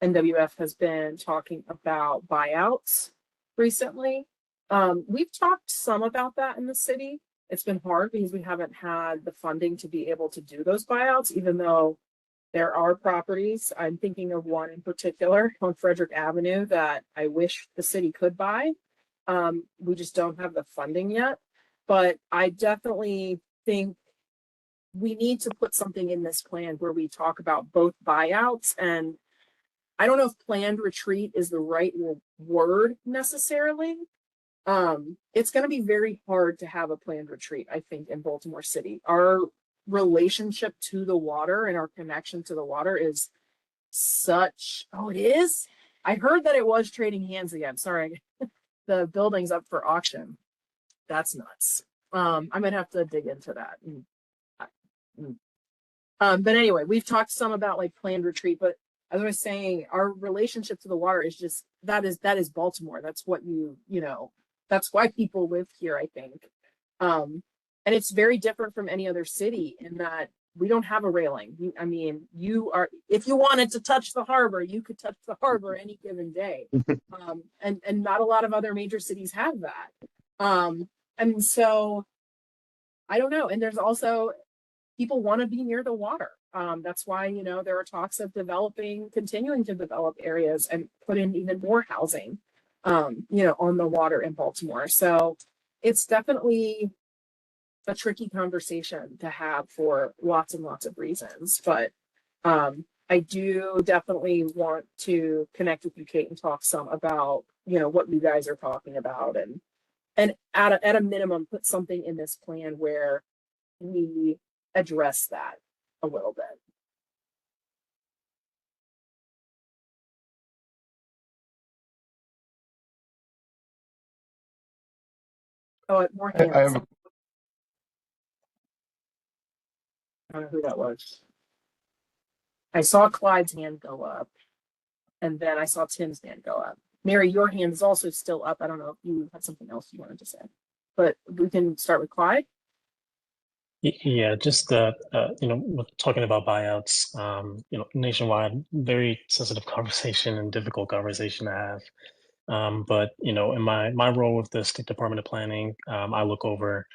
NWF has been talking about buyouts recently. We've talked some about that in the city. It's been hard because we haven't had the funding to be able to do those buyouts, even though there are properties. I'm thinking of one in particular on Frederick Avenue that I wish the city could buy. We just don't have the funding yet. But I definitely think we need to put something in this plan where we talk about both buyouts, and I don't know if planned retreat is the right word necessarily. It's going to be very hard to have a planned retreat, I think, in Baltimore City. Our relationship to the water and our connection to the water is such. Oh, it is? I heard that it was trading hands again. Sorry. The building's up for auction. That's nuts. I'm gonna have to dig into that. But anyway, we've talked some about like planned retreat, but as I was saying, our relationship to the water is just that is Baltimore. That's what that's why people live here, I think. And it's very different from any other city in that we don't have a railing. I mean, if you wanted to touch the harbor, you could touch the harbor any given day. And not a lot of other major cities have that. And so I don't know. And there's also, people want to be near the water. That's why, there are talks of continuing to develop areas and put in even more housing, on the water in Baltimore. So it's definitely a tricky conversation to have for lots and lots of reasons. But I do definitely want to connect with you, Kate, and talk some about, what you guys are talking about, and at a minimum, put something in this plan where we address that a little bit. Oh, more hands. I have I don't know who that was. I saw Clyde's hand go up, and then I saw Tim's hand go up. Mary, your hand is also still up. I don't know if you had something else you wanted to say, but we can start with Clyde. Yeah, just talking about buyouts, nationwide, very sensitive conversation and difficult conversation to have. But in my role with the State Department of Planning, I look over.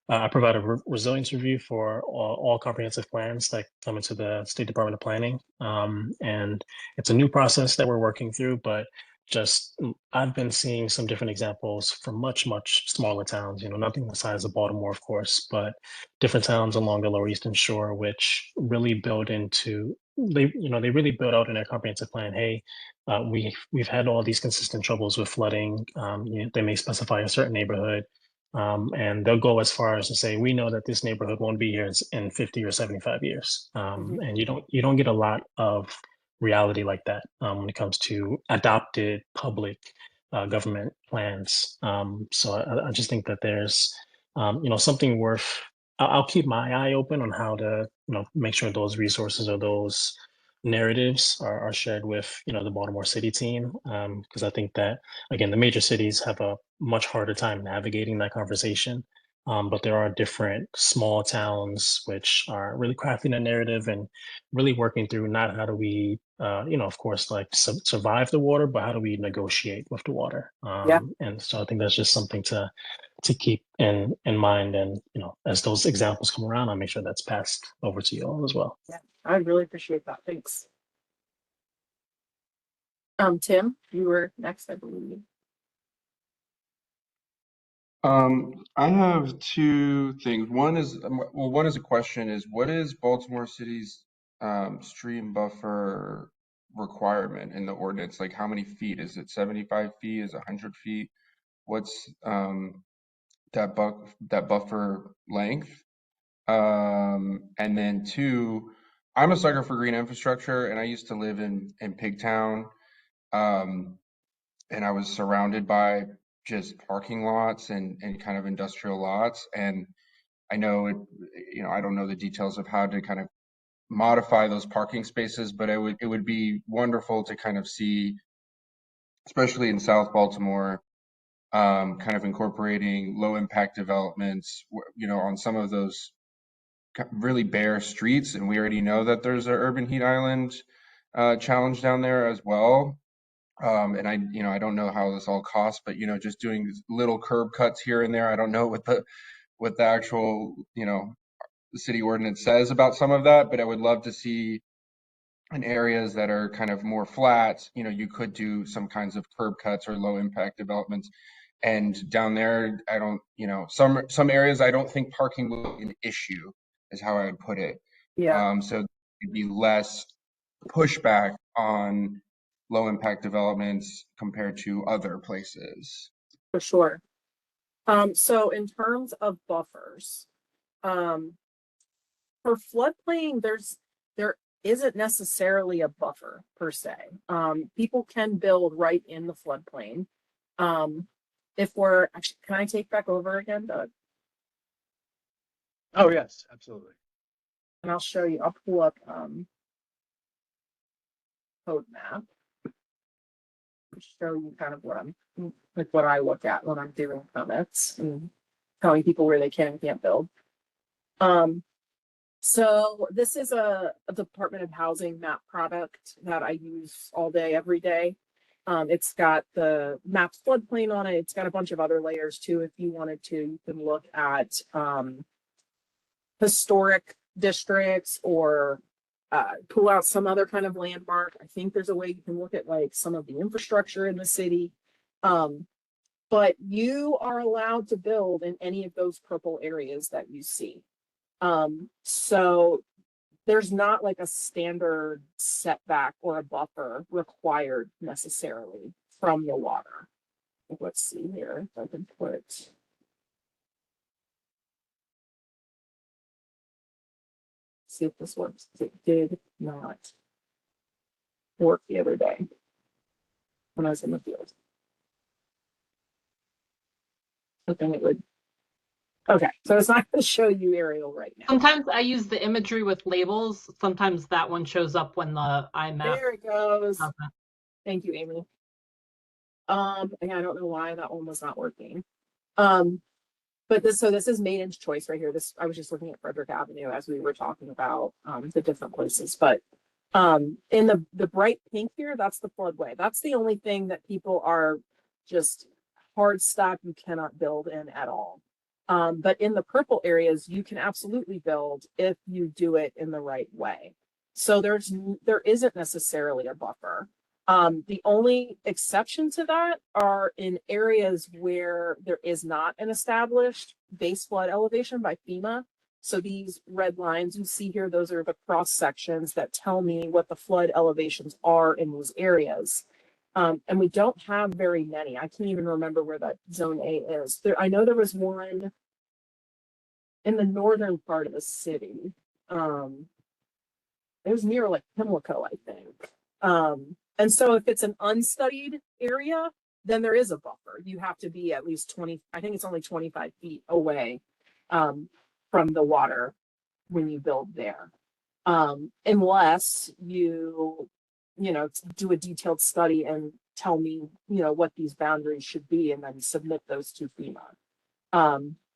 I provide a resilience review for all comprehensive plans that come into the State Department of Planning. And it's a new process that we're working through, but I've been seeing some different examples from much, much smaller towns, nothing the size of Baltimore, of course, but different towns along the Lower Eastern Shore, which really they really build out in their comprehensive plan. Hey, we've had all these consistent troubles with flooding. They may specify a certain neighborhood. And they'll go as far as to say, we know that this neighborhood won't be here in 50 or 75 years. And you don't get a lot of reality like that when it comes to adopted public government plans. So I just think that there's something worth. I'll keep my eye open on how to make sure those resources or those narratives are shared with the Baltimore City team, because I think that again the major cities have a much harder time navigating that conversation. But there are different small towns which are really crafting a narrative and really working through not how do we, of course, like survive the water, but how do we negotiate with the water? Yeah. And so I think that's just something to keep in mind. And as those examples come around, I'll make sure that's passed over to you all as well. Yeah, I really appreciate that. Thanks. Tim, you were next, I believe. I have two things. One is a question: is what is Baltimore City's stream buffer requirement in the ordinance? Like, how many feet? Is it 75 feet? Is it 100 feet? What's that buffer length? And then two, I'm a sucker for green infrastructure, and I used to live in Pigtown, and I was surrounded by just parking lots and kind of industrial lots. And I know I don't know the details of how to kind of modify those parking spaces, but it would be wonderful to kind of see, especially in South Baltimore, kind of incorporating low impact developments, on some of those really bare streets. And we already know that there's an urban heat island challenge down there as well. And I don't know how this all costs, but just doing little curb cuts here and there. I don't know what the actual the city ordinance says about some of that, but I would love to see in areas that are kind of more flat, you could do some kinds of curb cuts or low impact developments. And down there, I don't, some areas I don't think parking will be an issue, is how I would put it. Yeah. So it'd be less pushback on low impact developments compared to other places. For sure. So in terms of buffers, for floodplain, there isn't necessarily a buffer per se. People can build right in the floodplain. If we're actually, can I take back over again, Doug? Oh, yes, absolutely. And I'll show you, I'll pull up code map. Show you kind of what I look at when I'm doing permits and telling people where they can and can't build. So this is a Department of Housing map product that I use all day, every day. It's got the maps floodplain on it. It's got a bunch of other layers too. If you wanted to, you can look at historic districts or pull out some other kind of landmark. I think there's a way you can look at like some of the infrastructure in the city. But you are allowed to build in any of those purple areas that you see. So there's not like a standard setback or a buffer required necessarily from the water. Let's see here if I can put. See if this works. It did not work the other day when I was in the field. Hoping it would. Okay, so it's not going to show you aerial right now. Sometimes I use the imagery with labels. Sometimes that one shows up when the iMap. There it goes. Okay. Thank you, Amy. Yeah, I don't know why that one was not working. But this is Maiden's Choice right here. This I was just looking at Frederick Avenue as we were talking about the different places. But in the bright pink here, that's the floodway. That's the only thing that people are just hard stop. You cannot build in at all. But in the purple areas, you can absolutely build if you do it in the right way. So there isn't necessarily a buffer. The only exception to that are in areas where there is not an established base flood elevation by FEMA. So these red lines you see here, those are the cross sections that tell me what the flood elevations are in those areas. And we don't have very many. I can't even remember where that zone A is. I know there was one in the northern part of the city. It was near like Pimlico, I think. And so if it's an unstudied area, then there is a buffer. You have to be at least 20, I think it's only 25 feet away from the water when you build there. Unless you do a detailed study and tell me, what these boundaries should be and then submit those to FEMA.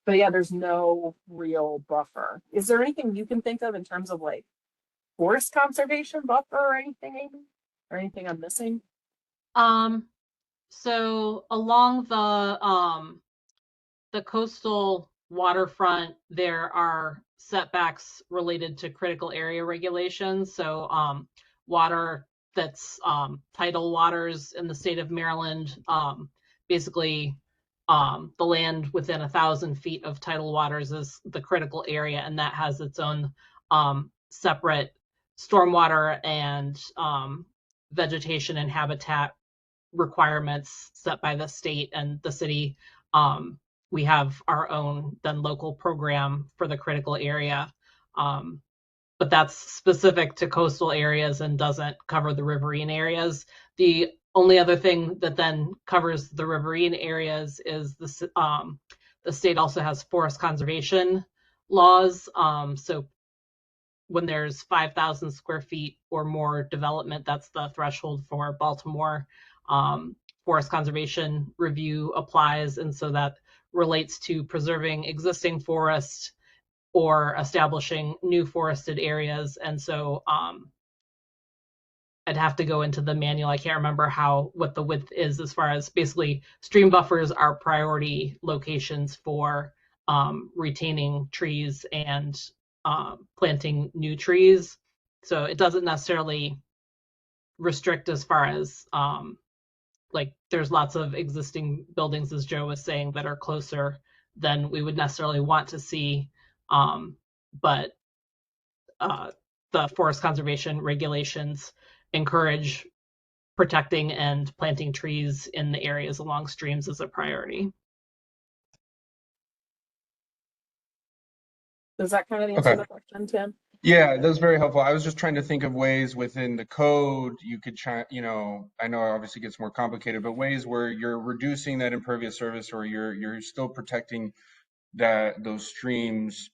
But yeah, there's no real buffer. Is there anything you can think of in terms of like forest conservation buffer or anything, Amy? Or anything I'm missing? So along the coastal waterfront, there are setbacks related to critical area regulations. So water that's tidal waters in the state of Maryland, basically the land within 1,000 feet of tidal waters is the critical area, and that has its own separate stormwater and vegetation and habitat requirements set by the state and the city. We have our own then local program for the critical area, but that's specific to coastal areas and doesn't cover the riverine areas. The only other thing that then covers the riverine areas is the state also has forest conservation laws. So when there's 5,000 square feet or more development, that's the threshold for Baltimore. Forest conservation review applies, and so that relates to preserving existing forests or establishing new forested areas. And so I'd have to go into the manual. I can't remember what the width is as far as basically stream buffers are priority locations for retaining trees and planting new trees. So it doesn't necessarily restrict as far as like there's lots of existing buildings, as Joe was saying, that are closer than we would necessarily want to see. But the forest conservation regulations encourage protecting and planting trees in the areas along streams as a priority. Does that kind of answer the question, Tim? Yeah, that's very helpful. I was just trying to think of ways within the code you could try, I know it obviously gets more complicated, but ways where you're reducing that impervious surface or you're still protecting those streams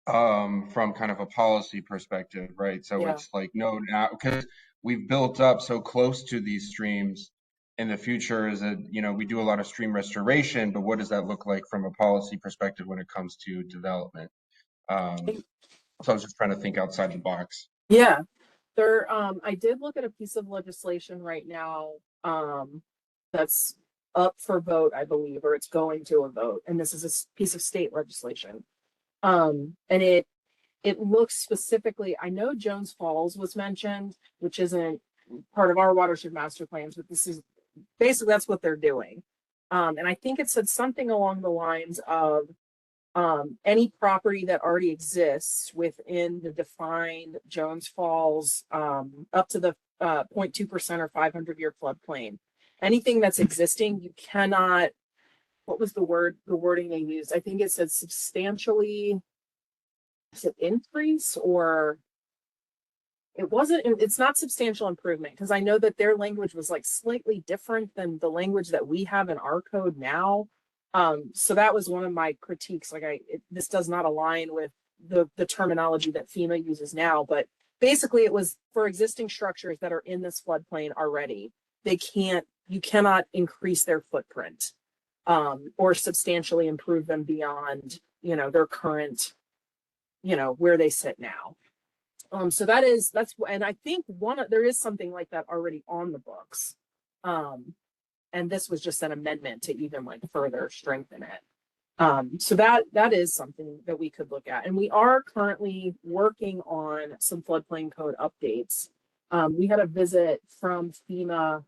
from kind of a policy perspective, right? So it's like, no, now because we've built up so close to these streams, in the future is that, we do a lot of stream restoration, but what does that look like from a policy perspective when it comes to development? So I was just trying to think outside the box. Yeah, there, I did look at a piece of legislation right now, that's up for vote, I believe, or it's going to a vote, and this is a piece of state legislation. And it looks specifically, I know Jones Falls was mentioned, which isn't part of our watershed master plans, but this is basically that's what they're doing. And I think it said something along the lines of any property that already exists within the defined Jones Falls, up to the 0.2% or 500-year floodplain. Anything that's existing, you cannot, what was the wording they used? I think it said substantially, is it increase or it's not substantial improvement, because I know that their language was like slightly different than the language that we have in our code now. So that was one of my critiques. Like this does not align with the terminology that FEMA uses now, but basically it was for existing structures that are in this floodplain already. You cannot increase their footprint, or substantially improve them beyond, their current, where they sit now. So and I think there is something like that already on the books. And this was just an amendment to even like further strengthen it. So that is something that we could look at. And we are currently working on some floodplain code updates. We had a visit from FEMA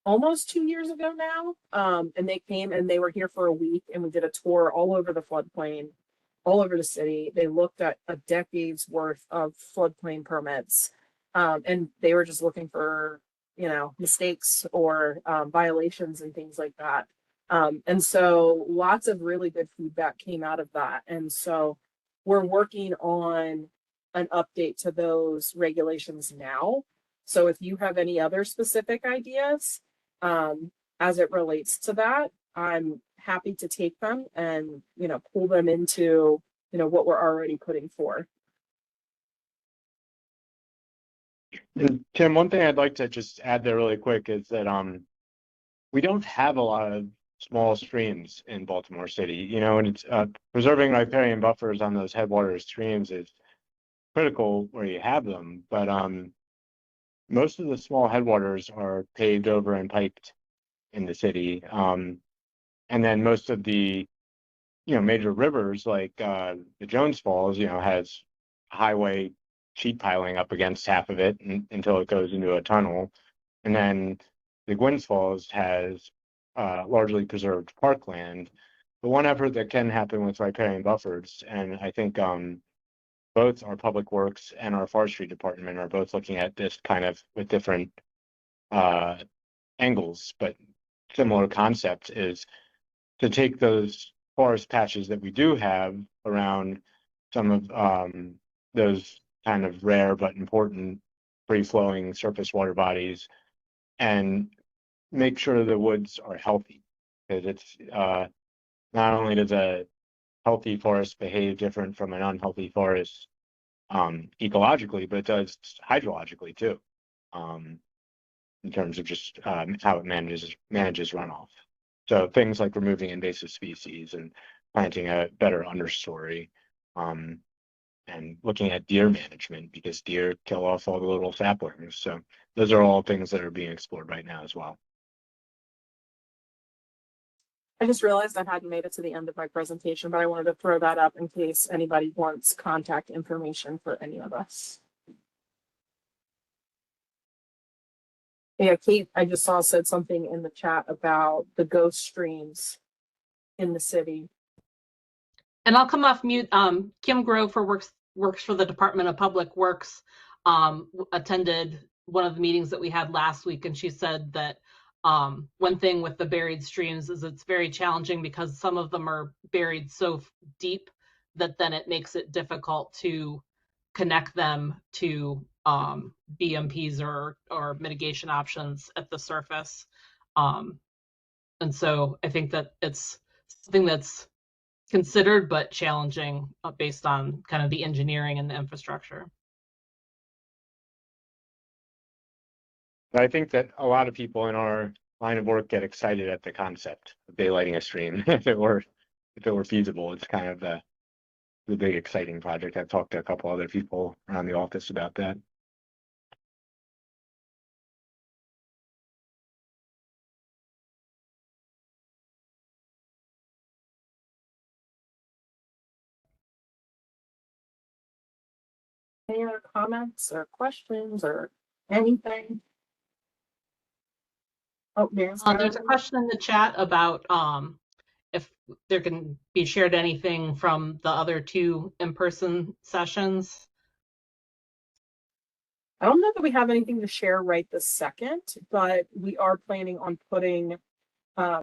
almost 2 years ago now. And they came and they were here for a week, and we did a tour all over the floodplain, all over the city. They looked at a decade's worth of floodplain permits, and they were just looking for, mistakes or violations and things like that. And so lots of really good feedback came out of that. And so we're working on an update to those regulations now. So if you have any other specific ideas, as it relates to that, I'm happy to take them and, pull them into, what we're already putting forth. And Tim, one thing I'd like to just add there really quick is that we don't have a lot of small streams in Baltimore City, and it's preserving riparian buffers on those headwater streams is critical where you have them, but most of the small headwaters are paved over and piped in the city. And then most of the, major rivers like the Jones Falls, has highway sheet piling up against half of it until it goes into a tunnel. And then the Gwynns Falls has largely preserved parkland. The one effort that can happen with riparian buffers, and I think both our public works and our forestry department are both looking at this kind of with different angles, but similar concepts, is to take those forest patches that we do have around some of those kind of rare but important free-flowing surface water bodies and make sure the woods are healthy. Because it's not only does a healthy forest behave different from an unhealthy forest ecologically, but it does hydrologically too, in terms of just how it manages runoff. So things like removing invasive species and planting a better understory, and looking at deer management, because deer kill off all the little saplings. So those are all things that are being explored right now as well. I just realized I hadn't made it to the end of my presentation, but I wanted to throw that up in case anybody wants contact information for any of us. Yeah, Kate, I just said something in the chat about the ghost streams in the city. And I'll come off mute. Kim Grover works for the Department of Public Works, attended one of the meetings that we had last week, and she said that one thing with the buried streams is it's very challenging because some of them are buried so deep that then it makes it difficult to connect them to BMPs or mitigation options at the surface. And so I think that it's something that's considered but challenging based on kind of the engineering and the infrastructure. I think that a lot of people in our line of work get excited at the concept of daylighting a stream if it were feasible. It's kind of the the big exciting project. I've talked to a couple other people around the office about that. Any other comments or questions or anything? Oh, Mary's got There's a it. question in the chat about if there can be shared anything from the other two in-person sessions. I don't know that we have anything to share right this second, but we are planning on putting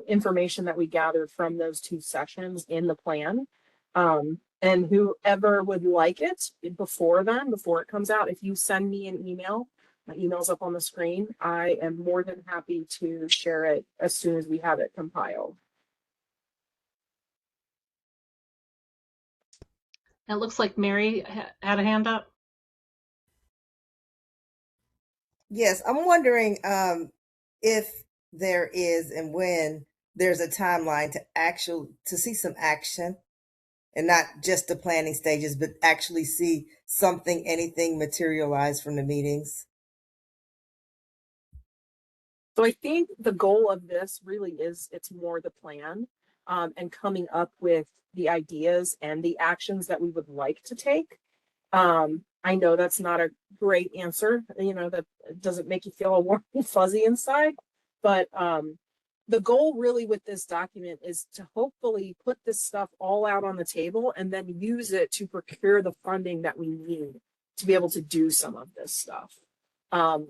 information that we gathered from those two sessions in the plan. And whoever would like it before then, before it comes out, if you send me an email, my email's up on the screen, I am more than happy to share it as soon as we have it compiled. It looks like Mary had a hand up. Yes, I'm wondering if there is and when there's a timeline to see some action, and not just the planning stages, but actually see anything materialize from the meetings. So I think the goal of this really is it's more the plan and coming up with the ideas and the actions that we would like to take. I know that's not a great answer, that doesn't make you feel all warm and fuzzy inside, but the goal really with this document is to hopefully put this stuff all out on the table and then use it to procure the funding that we need to be able to do some of this stuff.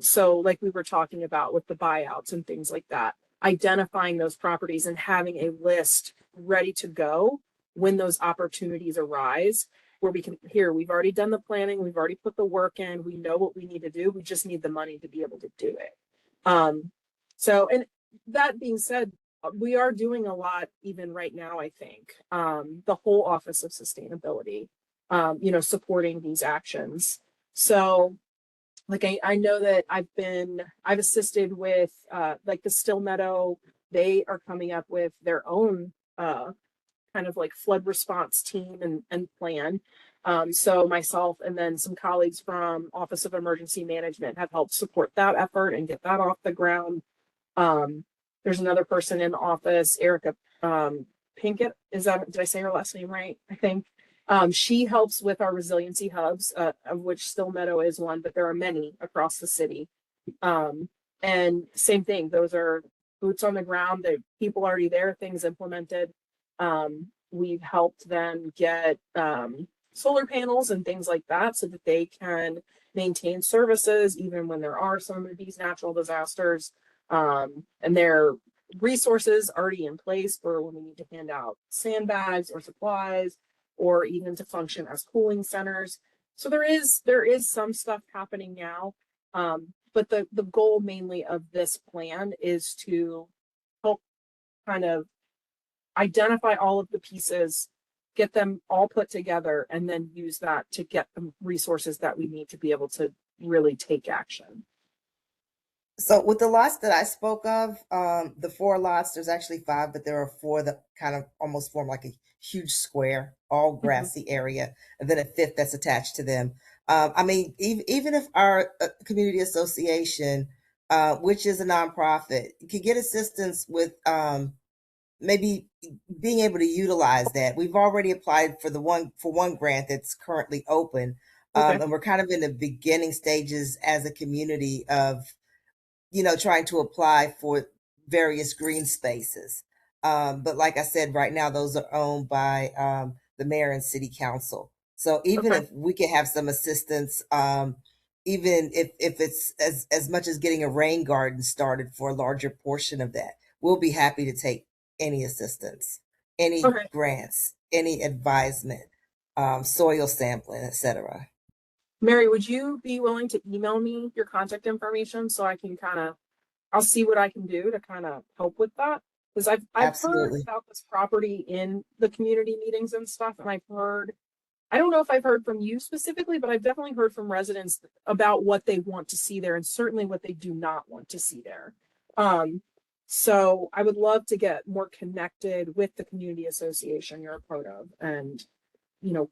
So like we were talking about with the buyouts and things like that, identifying those properties and having a list ready to go when those opportunities arise, where we can, we've already done the planning, we've already put the work in, we know what we need to do, we just need the money to be able to do it. So, and that being said, we are doing a lot even right now, I think. The whole Office of Sustainability, supporting these actions. So like I know that I've assisted with like the Still Meadow, they are coming up with their own kind of like flood response team and plan. So myself and then some colleagues from Office of Emergency Management have helped support that effort and get that off the ground. There's another person in the office, Erica Pinkett. Did I say her last name right? I think. She helps with our resiliency hubs, of which Still Meadow is one, but there are many across the city. And same thing, those are boots on the ground, the people already there, things implemented. We've helped them get solar panels and things like that so that they can maintain services even when there are some of these natural disasters. And their resources already in place for when we need to hand out sandbags or supplies, or even to function as cooling centers. So there is some stuff happening now. But the goal mainly of this plan is to help kind of identify all of the pieces, get them all put together, and then use that to get the resources that we need to be able to really take action. So with the lots that I spoke of, the 4 lots, there's actually 5, but there are 4 that kind of almost form like a huge square, all grassy area, and then a 5th that's attached to them. I mean, even if our community association, which is a nonprofit, could get assistance with maybe being able to utilize that. We've already applied for one grant that's currently open, and we're kind of in the beginning stages as a community of trying to apply for various green spaces. But like I said, right now, those are owned by the mayor and city council. So even if we could have some assistance, even if it's as much as getting a rain garden started for a larger portion of that, we'll be happy to take any assistance, any grants, any advisement, soil sampling, etc. Mary, would you be willing to email me your contact information so I can I'll see what I can do to kind of help with that? Because I've heard about this property in the community meetings and stuff, and I don't know if I've heard from you specifically, but I've definitely heard from residents about what they want to see there and certainly what they do not want to see there. So I would love to get more connected with the community association you're a part of and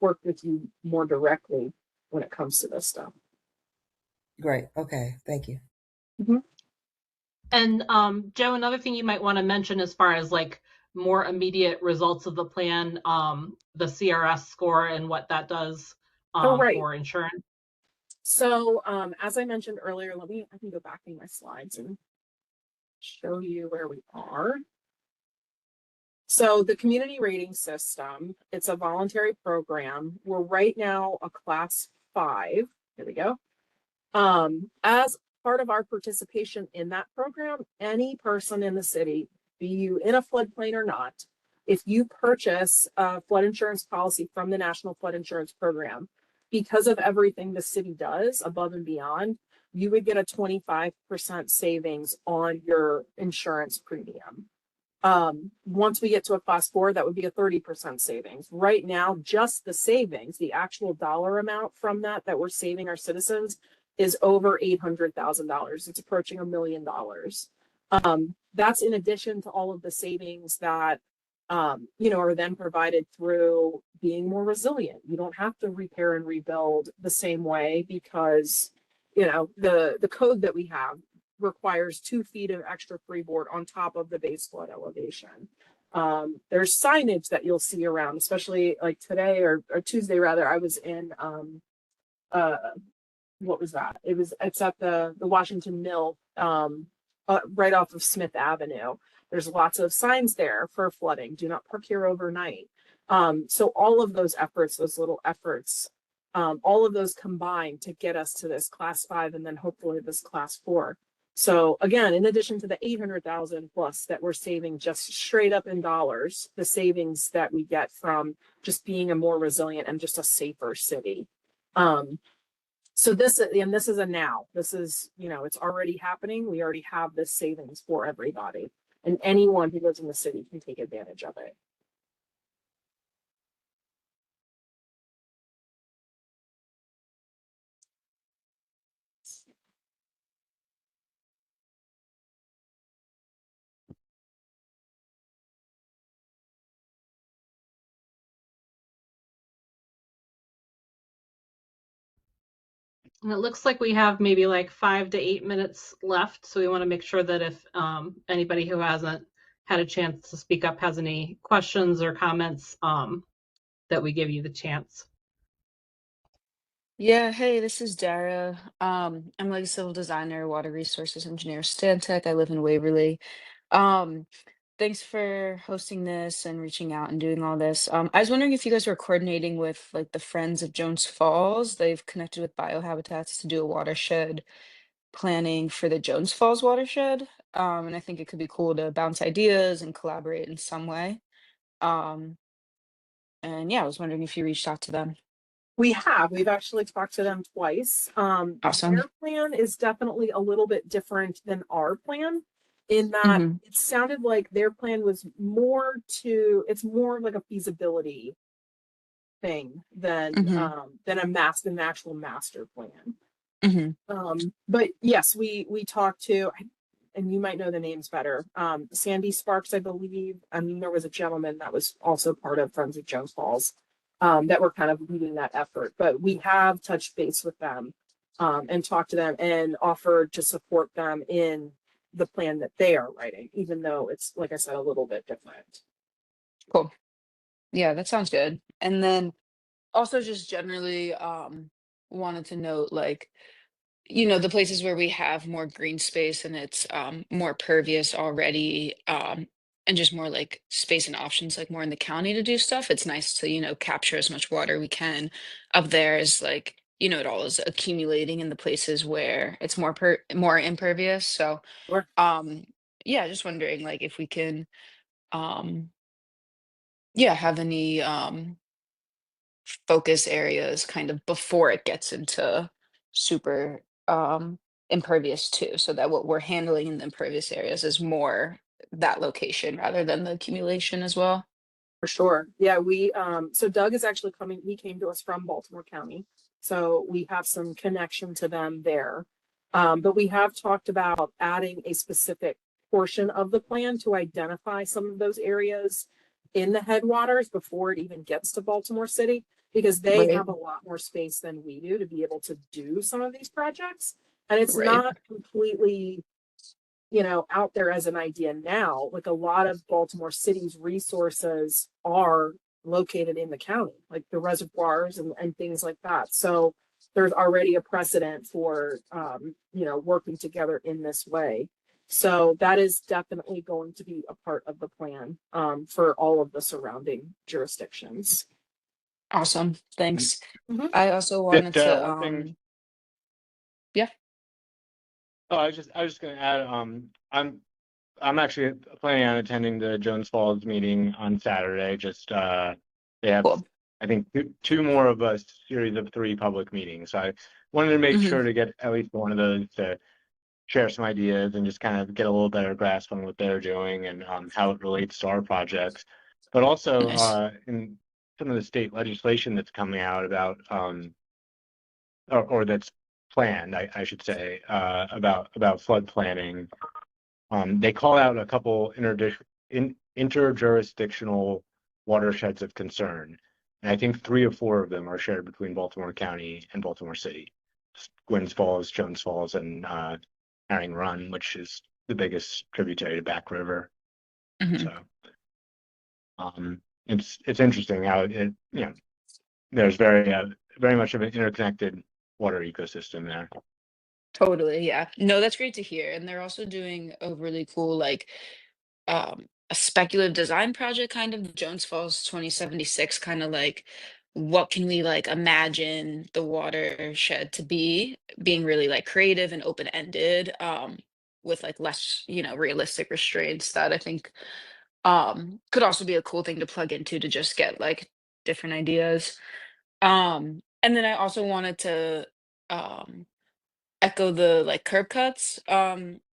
work with you more directly when it comes to this stuff. Great. Okay. Thank you. And Joe, another thing you might want to mention as far as like more immediate results of the plan, the CRS score and what that does Right. for insurance. So as I mentioned earlier, I can go back in my slides and show you where we are. So the community rating system, it's a voluntary program. We're right now a class 5. Here we go. As part of our participation in that program, any person in the city, be you in a floodplain or not, if you purchase a flood insurance policy from the National Flood Insurance Program, because of everything the city does above and beyond, you would get a 25% savings on your insurance premium. Once we get to a class 4, that would be a 30% savings. Right now, just the savings, the actual dollar amount from that we're saving our citizens is over $800,000. It's approaching $1 million. That's in addition to all of the savings that, are then provided through being more resilient. You don't have to repair and rebuild the same way because, the code that we have requires 2 feet of extra freeboard on top of the base flood elevation. There's signage that you'll see around, especially like today or Tuesday rather. I was in what was that? It's at the Washington Mill, right off of Smith Avenue. There's lots of signs there for flooding. Do not park here overnight. So all of those efforts, those little efforts, all of those combine to get us to this class 5 and then hopefully this class 4. So again, in addition to the 800,000 plus that we're saving just straight up in dollars, the savings that we get from just being a more resilient and just a safer city. So this is a now. This is, it's already happening. We already have this savings for everybody, and anyone who lives in the city can take advantage of it. And it looks like we have maybe like 5 to 8 minutes left. So we want to make sure that if anybody who hasn't had a chance to speak up has any questions or comments, that we give you the chance. Yeah, hey, this is Dara. I'm like a civil designer, water resources engineer, Stantec. I live in Waverly. Um, Thanks for hosting this and reaching out and doing all this. I was wondering if you guys were coordinating with like the Friends of Jones Falls. They've connected with Biohabitats to do a watershed planning for the Jones Falls watershed. And I think it could be cool to bounce ideas and collaborate in some way. Um, and yeah, I was wondering if you reached out to them. We've actually talked to them twice. Awesome. Their plan is definitely a little bit different than our plan in that Mm-hmm. it sounded like their plan was it's more like a feasibility thing than Mm-hmm. an actual master plan. Mm-hmm. But yes, we talked to, and you might know the names better. Sandy Sparks, I believe. I mean, there was a gentleman that was also part of Friends of Jones Falls, that were kind of leading that effort. But we have touched base with them, and talked to them and offered to support them in the plan that they are writing, even though it's, like I said, a little bit different. Cool. Yeah, that sounds good. And then also just generally wanted to note like, the places where we have more green space and it's more pervious already, and just more like space and options like more in the county to do stuff. It's nice to, capture as much water we can up there as like, it all is accumulating in the places where it's more impervious. So Sure. yeah, just wondering like if we can um yeah, have any focus areas kind of before it gets into super impervious too, so that what we're handling in the impervious areas is more that location rather than the accumulation as well. For sure. Yeah, so Doug is actually coming, he came to us from Baltimore County. So we have some connection to them there. But we have talked about adding a specific portion of the plan to identify some of those areas in the headwaters before it even gets to Baltimore City, because they Right. have a lot more space than we do to be able to do some of these projects. And it's Right. not completely, out there as an idea now. Like, a lot of Baltimore City's resources are located in the county, like the reservoirs and things like that. So there's already a precedent for, working together in this way. So that is definitely going to be a part of the plan, for all of the surrounding jurisdictions. Awesome. Thanks. Mhm. I also wanted to One thing. yeah. Oh, I was just gonna add, I'm actually planning on attending the Jones Falls meeting on Saturday. Just they have, Cool. I think, two more of a series of 3 public meetings. So I wanted to make Mhm. sure to get at least one of those to share some ideas and just kind of get a little better grasp on what they're doing and how it relates to our projects. But also Nice. in some of the state legislation that's coming out about or that's planned, I should say, about flood planning. They call out a couple interjurisdictional watersheds of concern. And I think 3 or 4 of them are shared between Baltimore County and Baltimore City. Gwynns Falls, Jones Falls, and Herring Run, which is the biggest tributary to Back River. Mhm. So it's interesting how there's very much of an interconnected water ecosystem there. Totally, yeah. No, that's great to hear. And they're also doing a really cool, like, a speculative design project, kind of the Jones Falls 2076, kind of like what can we like imagine the watershed to be, being really like creative and open-ended, with like less, realistic restraints that I think could also be a cool thing to plug into to just get like different ideas. And then I also wanted to um echo the like curb cuts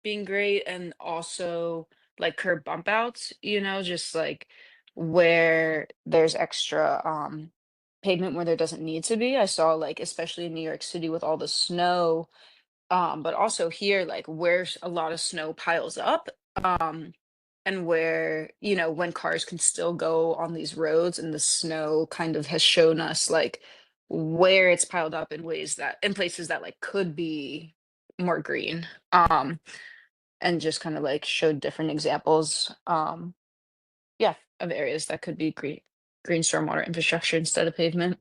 being great, and also like curb bump outs, just like where there's extra pavement where there doesn't need to be. I saw, like, especially in New York City with all the snow, but also here, like where a lot of snow piles up, um and where, when cars can still go on these roads, and the snow kind of has shown us like where it's piled up in ways that in places that like could be more green, and just kind of like showed different examples, yeah, of areas that could be green stormwater infrastructure instead of pavement.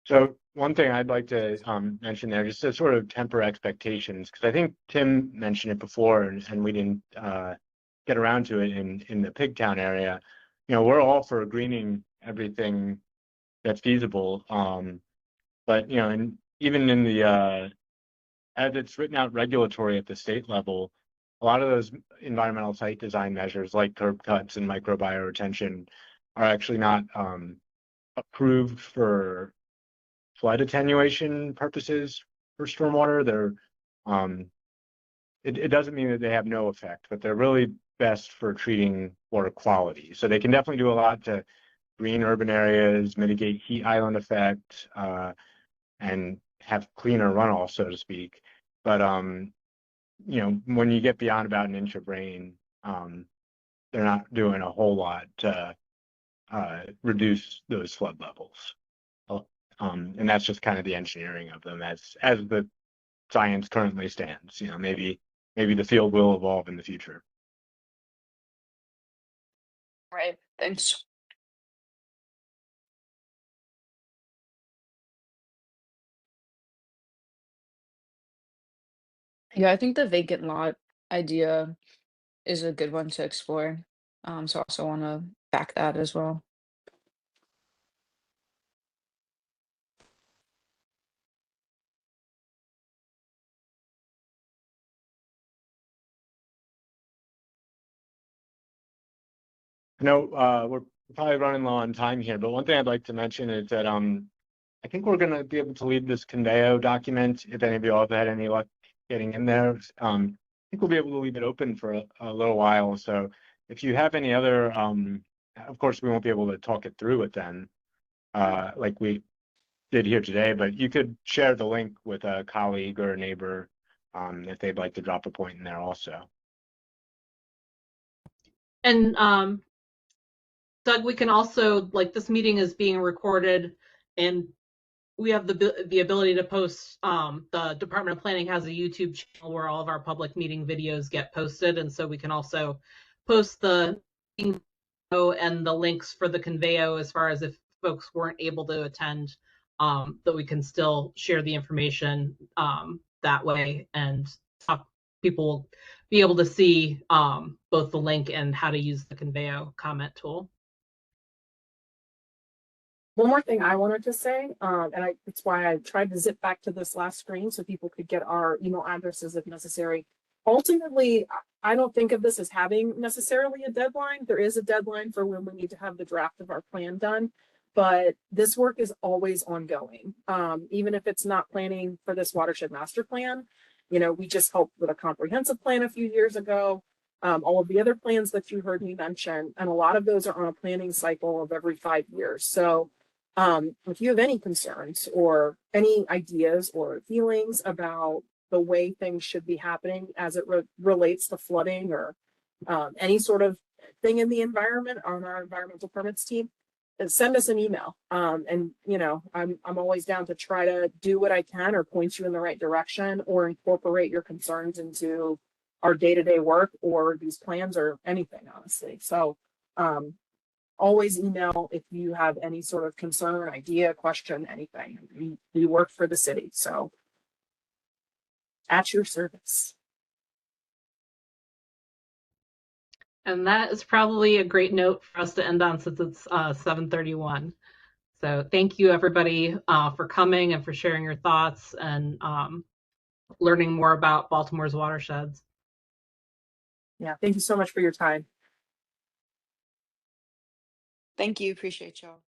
So one thing I'd like to mention there, just to sort of temper expectations, because I think Tim mentioned it before, and we didn't get around to it in the Pigtown area. We're all for greening everything that's feasible, but and even in the as it's written out regulatory at the state level, a lot of those environmental site design measures like curb cuts and micro bioretention are actually not approved for flood attenuation purposes for stormwater. It doesn't mean that they have no effect, but they're really best for treating water quality. So they can definitely do a lot to green urban areas, mitigate heat island effect, and have cleaner runoff, so to speak. But when you get beyond about an inch of rain, they're not doing a whole lot to reduce those flood levels. And that's just kind of the engineering of them as the science currently stands. Maybe the field will evolve in the future. Right. Thanks. Yeah, I think the vacant lot idea is a good one to explore. So I also want to back that as well. I know we're probably running low on time here, but one thing I'd like to mention is that I think we're going to be able to leave this Conveo document, if any of you all have had any luck getting in there. I think we'll be able to leave it open for a little while. So if you have any other, of course, we won't be able to talk it through with them like we did here today, but you could share the link with a colleague or a neighbor if they'd like to drop a point in there also. And Doug, we can also, like, this meeting is being recorded, and we have the ability to post, the Department of Planning has a YouTube channel where all of our public meeting videos get posted, and so we can also post the meeting video and the links for the Conveyo as far as if folks weren't able to attend, that we can still share the information that way, and people will be able to see both the link and how to use the Conveyo comment tool. One more thing I wanted to say, it's why I tried to zip back to this last screen so people could get our email addresses if necessary. Ultimately, I don't think of this as having necessarily a deadline. There is a deadline for when we need to have the draft of our plan done, but this work is always ongoing. Even if it's not planning for this watershed master plan, we just helped with a comprehensive plan a few years ago. All of the other plans that you heard me mention, and a lot of those are on a planning cycle of every 5 years. So if you have any concerns or any ideas or feelings about the way things should be happening as it relates to flooding or any sort of thing in the environment on our environmental permits team, send us an email. And I'm always down to try to do what I can or point you in the right direction or incorporate your concerns into our day-to-day work or these plans or anything, honestly. So always email if you have any sort of concern, idea, question, anything. We work for the city, so at your service. And that is probably a great note for us to end on since it's 7:31. So thank you everybody for coming and for sharing your thoughts and learning more about Baltimore's watersheds. Yeah, thank you so much for your time. Thank you. Appreciate y'all.